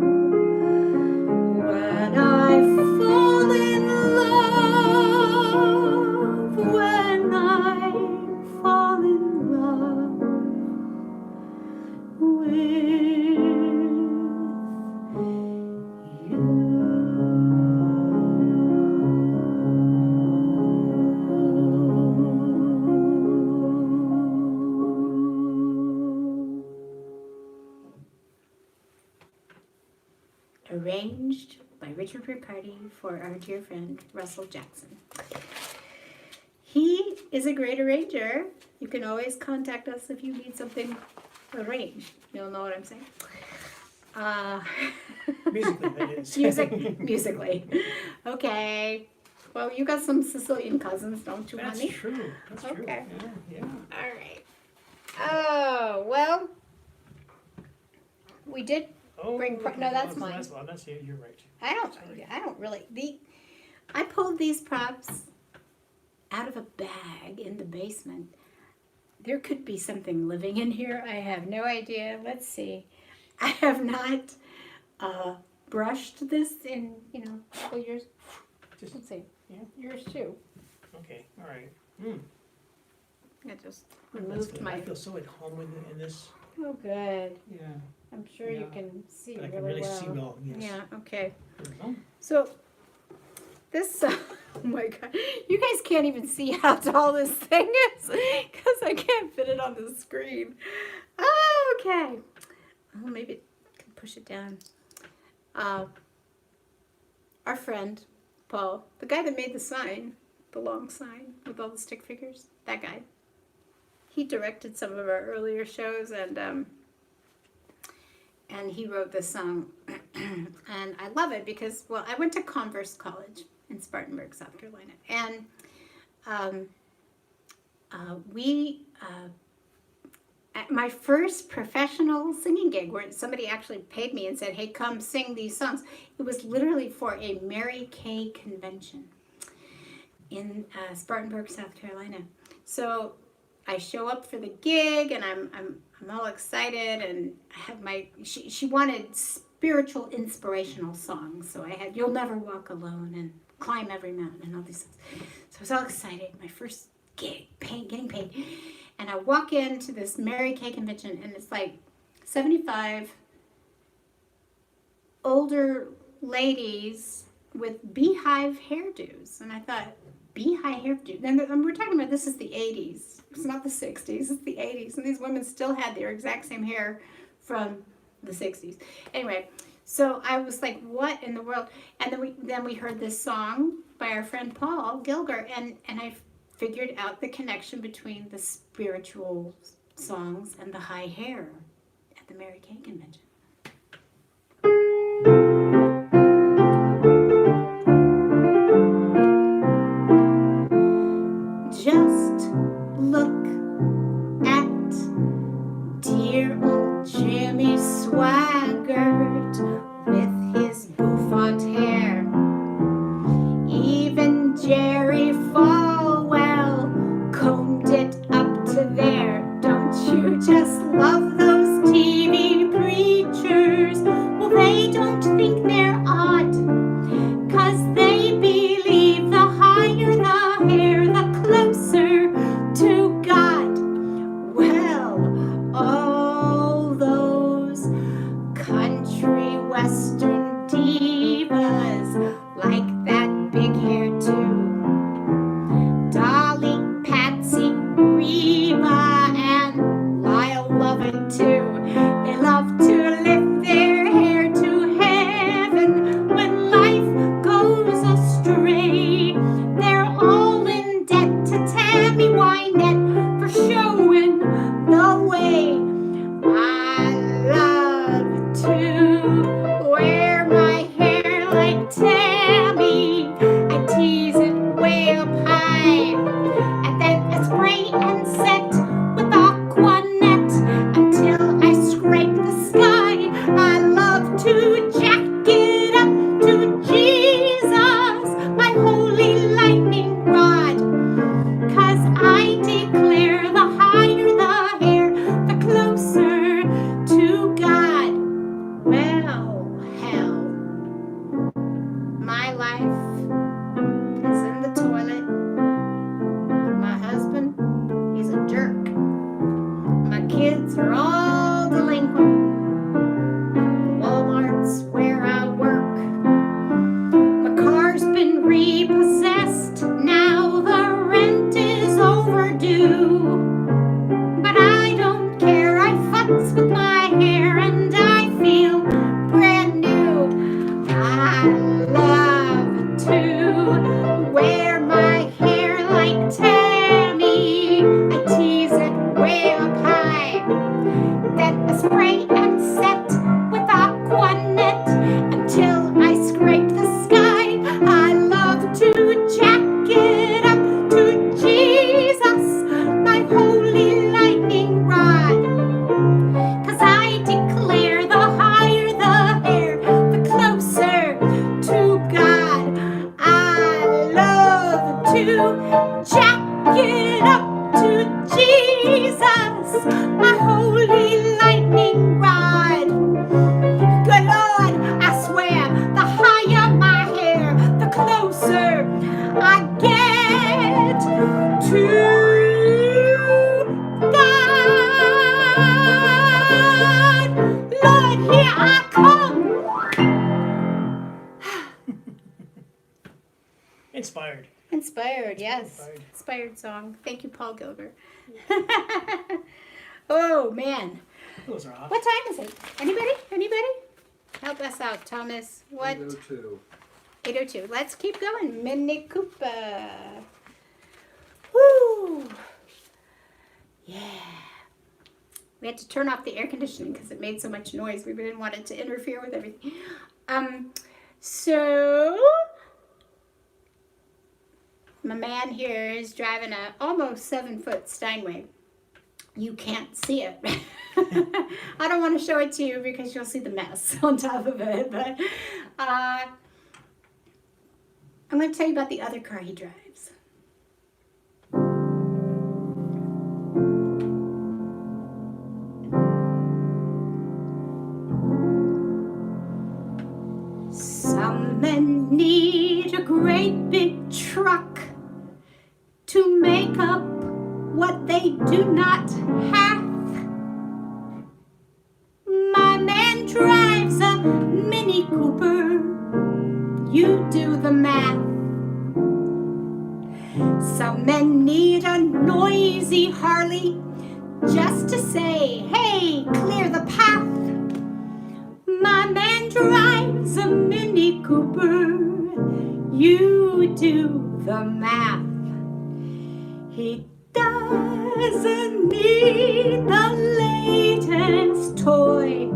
When I fall in love. When I fall in love with you. Arranged by Richard Riccardi for our dear friend Russell Jackson. He is a great arranger. You can always contact us if you need something arranged. You'll know what I'm saying. Musically, that is. Musically. Okay. Well, you got some Sicilian cousins, don't you, That's honey? true. That's true. Okay. Yeah. All right. Oh, well, we did. Oh, No, that's mine. That's it. You're right. I don't really. I pulled these props out of a bag in the basement. There could be something living in here. I have no idea. Let's see. I have not brushed this in, a couple years. Just, Let's see. yeah. Yours too. Okay. All right. I just That's removed good. my. I feel so at home in this. Oh, good. Yeah. I'm sure you Yeah. can see But I really can really well. see well. Yes. Yeah. Okay. Oh, So this, oh my God, you guys can't even see how tall this thing is because I can't fit it on the screen. Okay. Oh, maybe I can push it down. Our friend, Paul, the guy that made the sign, the long sign with all the stick figures, that guy. He directed some of our earlier shows, and he wrote this song. And I love it because, well, I went to Converse College in Spartanburg, South Carolina. And at my first professional singing gig, where somebody actually paid me and said, hey, come sing these songs, it was literally for a Mary Kay convention in Spartanburg, South Carolina. So I show up for the gig, and I'm all excited, and I have she wanted spiritual, inspirational songs. So I had You'll Never Walk Alone and climb every mountain and all these things. So I was all excited. My first gig, getting paid. And I walk into this Mary Kay convention, and it's like 75 older ladies with beehive hairdos. And I thought, beehive hairdo? And we're talking about, this is the 80s. It's not the 60s, it's the 80s. And these women still had their exact same hair from the 60s. Anyway, so I was like, what in the world? And then we heard this song by our friend Paul Gilger, and I figured out the connection between the spiritual songs and the high hair at the Mary Kay convention. Just look at dear old Jimmy Swaggart with his bouffant hair. Even Jerry Falwell combed it up to there. Don't you just love those TV preachers? Well, they don't think they're odd, 'cause they believe the higher the hair, the closer to God. Well, all those country western divas like that big hair too. Dolly, Patsy, Reba, and Lyle Lovett too. They love to lift their hair to heaven when life goes astray. They're all in debt to Tammy Wynette for showing the way. I love to wear my hair like Tammy. I tease it way up high, and then I spray and set with Aquanet until I scrape the sky. I love to jack it up to Jesus, my holy lightning rod. 'Cause I declare the higher the hair, the closer to God. Well, hell, my life is in the toilet. My husband, he's a jerk. My kids are all delinquent. Walmart's where I work. My car's been repossessed. Now the rent is overdue. But I don't care. I futz with my hair and I feel brand new. I love to wear my hair like Tammy. I tease it way up high. Then I spray and set with Aquanet until I scrape the sky. I love to jack it up to Jesus, my holy lightning rod. 'Cause I declare the higher the hair, the closer to God. I love to jack it up to Jesus, my holy lightning rod. Good Lord, I swear, the higher my hair, the closer I get to God. Lord, here I come. Inspired. Inspired, yes. Inspired. Inspired song. Thank you, Paul Gilger. Oh, man. Those are off. What time is it? Anybody? Help us out, Thomas. What? 8:02. 8:02. Let's keep going. Mini Cooper. Woo! Yeah. We had to turn off the air conditioning because it made so much noise. We didn't want it to interfere with everything. So my man here is driving a almost 7-foot Steinway. You can't see it. I don't want to show it to you because you'll see the mess on top of it. But I'm going to tell you about the other car he drives. Some men need a great big truck to make up what they do not have. My man drives a Mini Cooper, you do the math. Some men need a noisy Harley just to say, hey, clear the path. My man drives a Mini Cooper, you do the math. He doesn't need the latest toy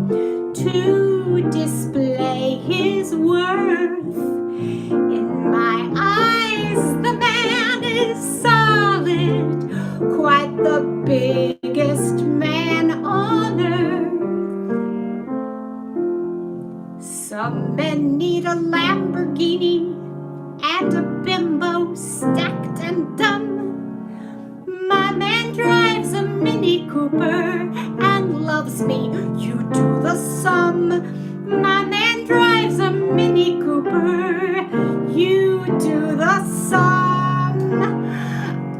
to display his worth. In my eyes, the man is solid, quite the biggest man on earth. Some men need a Lamborghini and a bimbo stacked and dumb. My man drives a Mini Cooper and loves me, you do the sum. My man drives a Mini Cooper, you do the sum.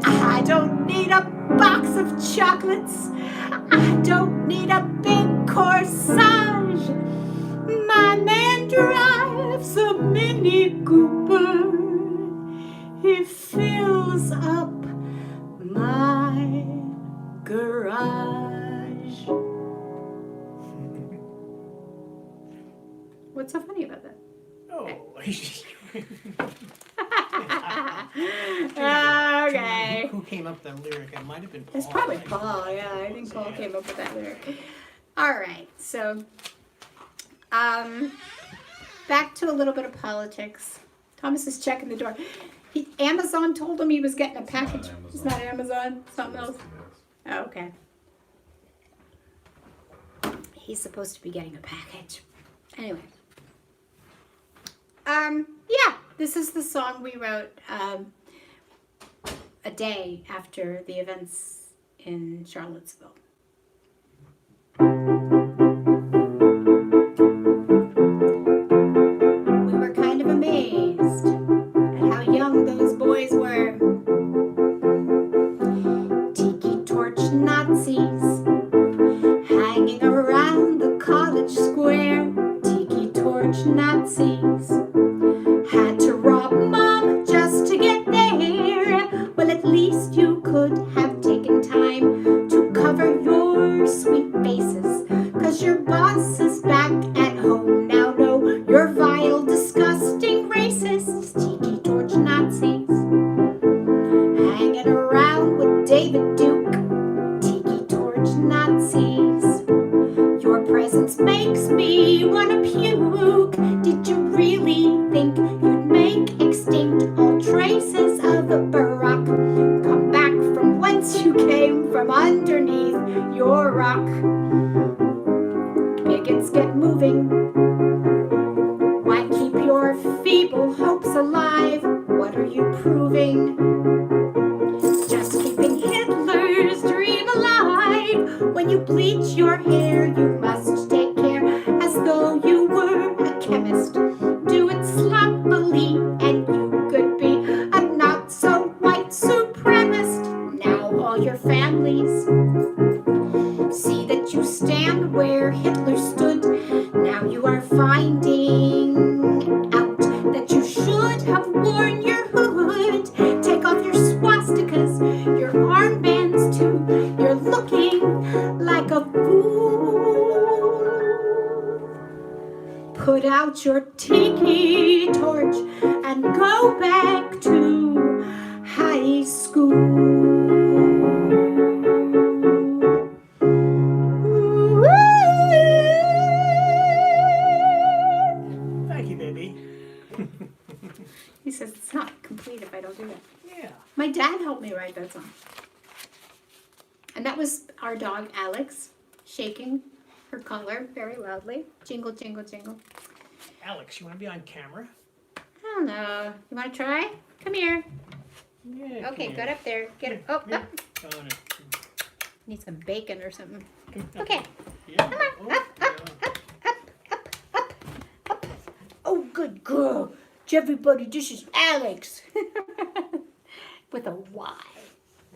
I don't need a box of chocolates, I don't need a big corsage. My man drives a Mini Cooper, he fills up my garage. What's so funny about that? Oh. Okay. Who came up with that lyric? It might have been Paul. It's probably Paul, yeah. I think Paul came up with that lyric. All right, so back to a little bit of politics. Thomas is checking the door. Amazon told him he was getting a package. It's not Amazon, something else. Oh, okay. He's supposed to be getting a package. Anyway. Yeah, this is the song we wrote a day after the events in Charlottesville. We were kind of amazed at how young those boys were. Tiki torch Nazis hanging around the college square. Tiki torch Nazis had to rob mom just to get there. Well, at least you could have taken time to cover your sweet faces, 'cause your boss is back at home now. No, you're vile, disgusting racists. Tiki torch Nazis hanging around with David Duke. Tiki torch Nazis, your presence makes me wanna puke. Did you really think you'd make extinct all traces of Barack? Come back from whence you came, from underneath your rock. Bigots get moving. Why keep your feeble hopes alive? What are you proving? Just keeping Hitler's dream alive. When you bleach your hair, you must take care, as though you were a chemist. Do it sloppily, and you could be a not-so-white supremacist. Now all your families see that you stand where Hitler stood. Now you are finding out that you should have worn your hood. Take off your swastikas, your armbands too. You're looking like a fool. Put out your tiki torch and go back to high school. Thank you, baby. He says it's not complete if I don't do that. Yeah. My dad helped me write that song. And that was our dog, Alex, shaking her collar very loudly. Jingle, jingle, jingle. Alex, you want to be on camera? I don't know. You want to try? Come here. Yeah. Okay, come get here. up there. Get it. Oh, Here. up. Oh, no. Need some bacon or something. Come Okay. Yeah. Come on. Oh, Up, up, yeah. up, up, up, up. Oh, good girl. everybody, this is Alex. With a Y.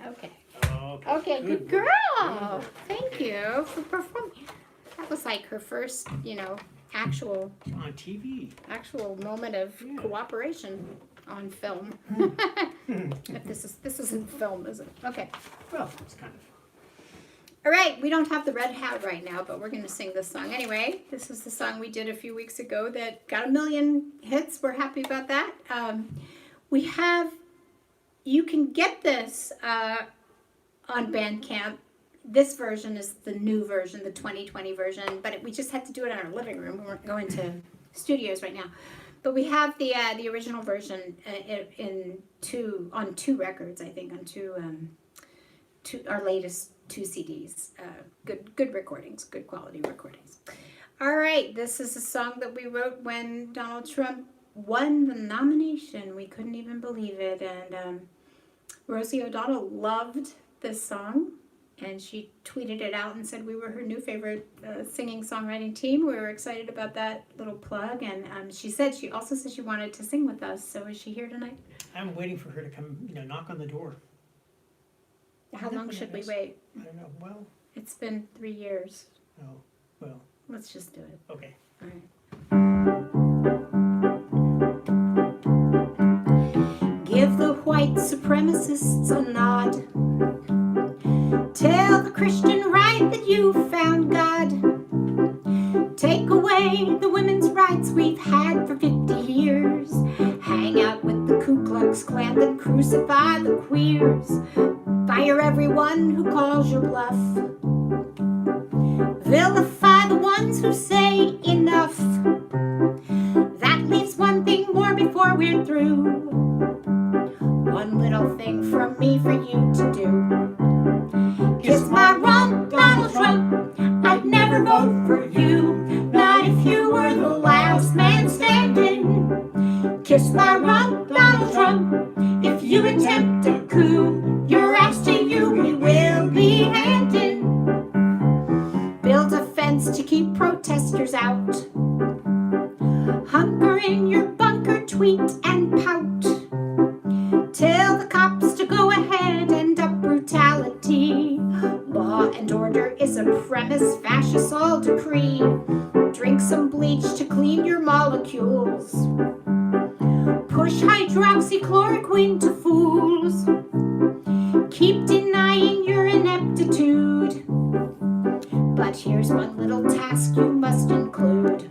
Okay. Okay, good girl. Thank you for performing. That was like her first, actual On TV. moment of cooperation on film. If this isn't film, is it? Okay. Well, it's kind of. All right, we don't have the red hat right now, but we're going to sing this song anyway. This is the song we did a few weeks ago that got 1 million hits. We're happy about that. You can get this on Bandcamp. This version is the new version, the 2020 version, but we just had to do it in our living room. We weren't going to studios right now. But we have the original version on 2 records, I think, on our latest 2 CDs. Good recordings, good quality recordings. All right, this is a song that we wrote when Donald Trump won the nomination. We couldn't even believe it. And Rosie O'Donnell loved this song, and she tweeted it out and said we were her new favorite singing songwriting team. We were excited about that little plug, and she also said she wanted to sing with us. So is she here tonight? I'm waiting for her to come, knock on the door. How long should we wait? I don't know. Well. It's been 3 years. Oh, well. Let's just do it. Okay. All right. Give the white supremacists a nod. Tell the Christian right that you found God. Take away the women's rights we've had for 50 years. Hang out with the Ku Klux Klan, then crucify the queers. Fire everyone who calls your bluff. Vilify the ones who say enough. That leaves one thing more before we're through. One little thing from me for you to do. Kiss my rump, Donald Trump. I'd never vote for you, not if you were the last man standing. Kiss my rump, Donald Trump. If you attempt a coup, your ass to you we will be handing. Build a fence to keep protesters out. Hunker in your bunker, tweet and pout. Tell the cops to go ahead and up brutality. Law and order is a premise fascists all decree. Drink some bleach to clean your molecules. Push hydroxychloroquine to fools. Keep denying your ineptitude. But here's one little task you must include.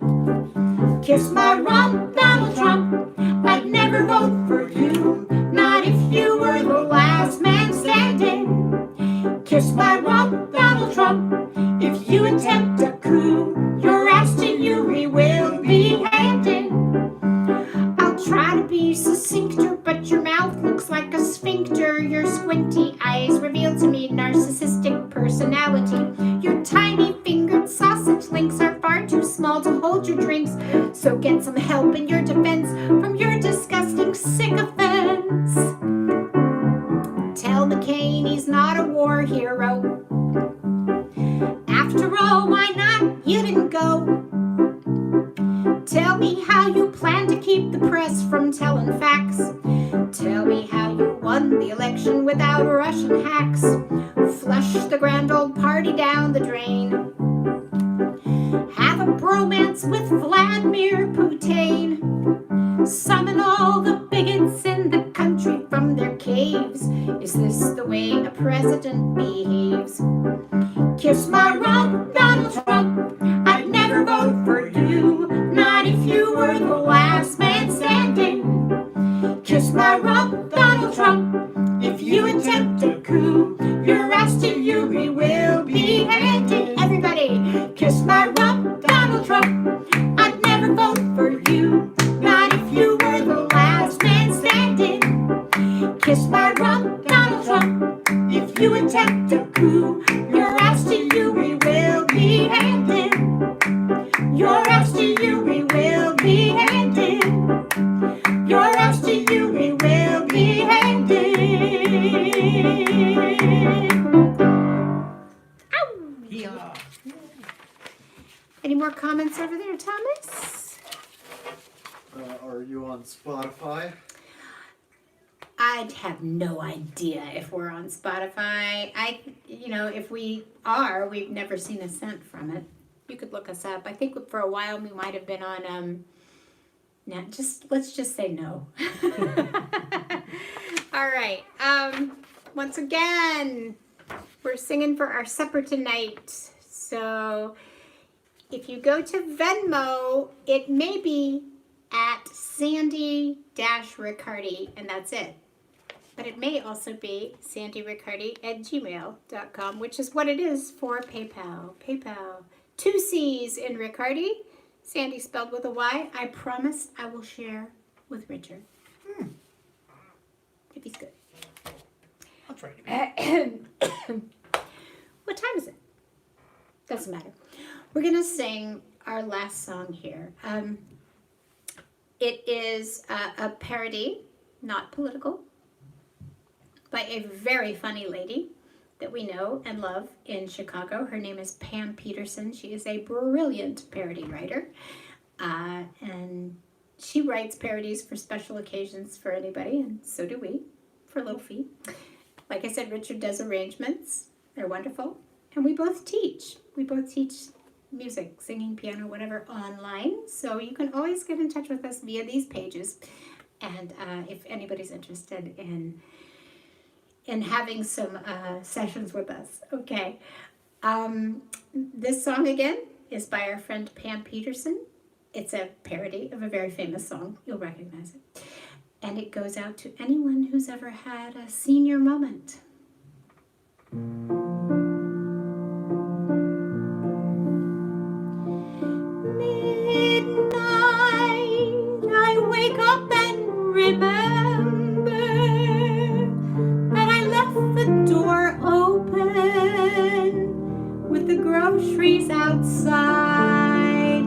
Kiss my rump, Donald Trump. I'd never vote for you, not if you were the last man standing. Kiss my rump, Donald Trump. If you attempt a coup, your ass to you we will be handing. I'll try to be succincter, but your mouth looks like a sphincter. Your squinty eyes reveal to me narcissistic personality. Your tiny fingered sausage links are far too small to hold your drinks. So get some help in your defense from your disgusting sycophants. Tell McCain he's not a war hero. After all, why not? You didn't go. Tell me how you plan to keep the press from telling facts. Tell me how you won the election without Russian hacks. Flush the grand old party down the drain. Have a bromance with Vladimir Putin. Summon all the bigots in the country from their caves. Is this the way a president behaves? Kiss my rump, Donald Trump. I'd never vote for you, not if you were the last man standing. Kiss my rump, Donald Trump. If you attempt a coup, your ass to you we will be handing. Everybody, kiss my rump, Donald Trump. I'd never vote for you, not if you were the last man standing. Kiss my rump, Donald Trump. If you attempt a coup, your ass to you we will be handing. Your ass to you we will be handing. Your ass to you we will be handing. you on Spotify? I'd have no idea if we're on Spotify. If we are, we've never seen a cent from it. You could look us up. I think for a while we might have been on, let's just say no. All right. Once again, we're singing for our supper tonight. So if you go to Venmo, it may be at Sandy-Riccardi, and that's it. But it may also be sandyriccardi@gmail.com, which is what it is for PayPal. PayPal. 2 C's in Riccardi. Sandy spelled with a Y. I promise I will share with Richard. If he's good. I'll try to be. What time is it? Doesn't matter. We're going to sing our last song here. It is a parody, not political, by a very funny lady that we know and love in Chicago. Her name is Pam Peterson. She is a brilliant parody writer. And she writes parodies for special occasions for anybody, and so do we, for a little fee. Like I said, Richard does arrangements. They're wonderful. And we both teach. We both teach music, singing, piano, whatever, online. So you can always get in touch with us via these pages. And if anybody's interested in having some sessions with us. Okay. This song, again, is by our friend Pam Peterson. It's a parody of a very famous song. You'll recognize it. And it goes out to anyone who's ever had a senior moment. Midnight, I wake up and remember that I left the door open with the groceries outside.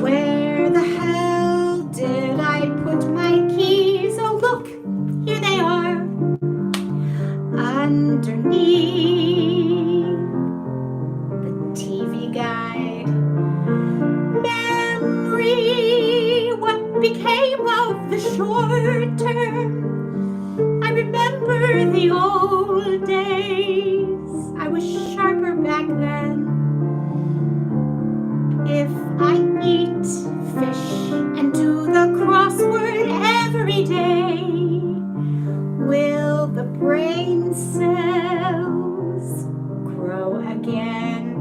Where the hell did I put my keys? Oh, look, here they are, underneath the TV guide. Memory, what became of the short term? I remember the old days. I was sharper back then. If I eat fish and do the crossword every day, will the brain cells grow again?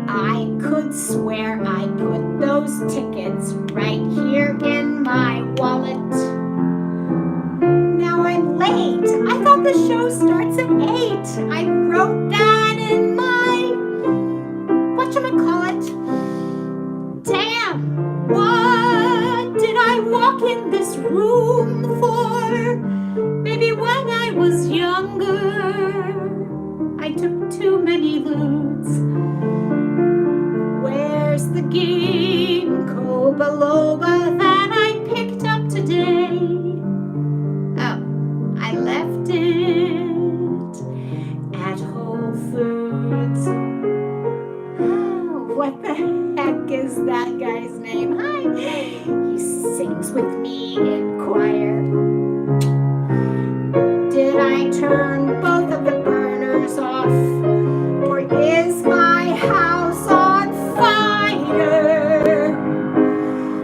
I could swear I put those tickets right here in my wallet. Now I'm late. I thought the show starts at 8. I wrote that in my whatchamacallit. Damn! What did I walk in this room for? Maybe when I was younger, I took too many loots. Where's the ginkgo biloba that I picked up today? Oh, I left it at Whole Foods. What the heck is that guy's name? Hi. He sings with me in choir. Did I turn both of the burners off? Or is my house on fire?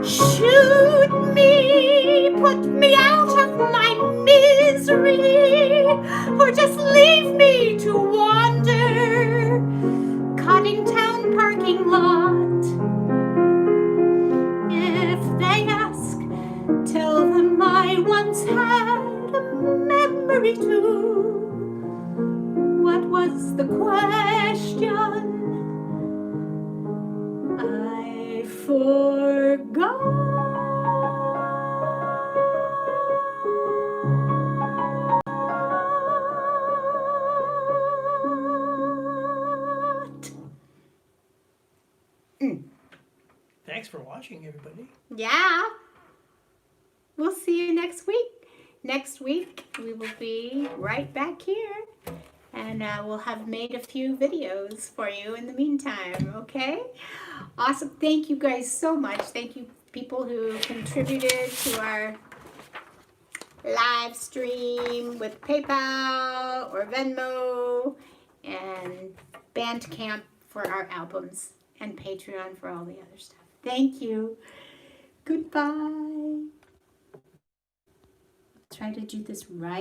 Shoot me, put me out of my misery, or just leave me to wander, Coddingtown parking lot. If they ask, tell them I once had a memory too. What was the question? I forgot. Thanks for watching, everybody. Yeah. We'll see you next week. Next week, we will be right back here. And we'll have made a few videos for you in the meantime, okay? Awesome. Thank you guys so much. Thank you, people who contributed to our live stream with PayPal or Venmo, and Bandcamp for our albums, and Patreon for all the other stuff. Thank you. Goodbye. Try to do this right.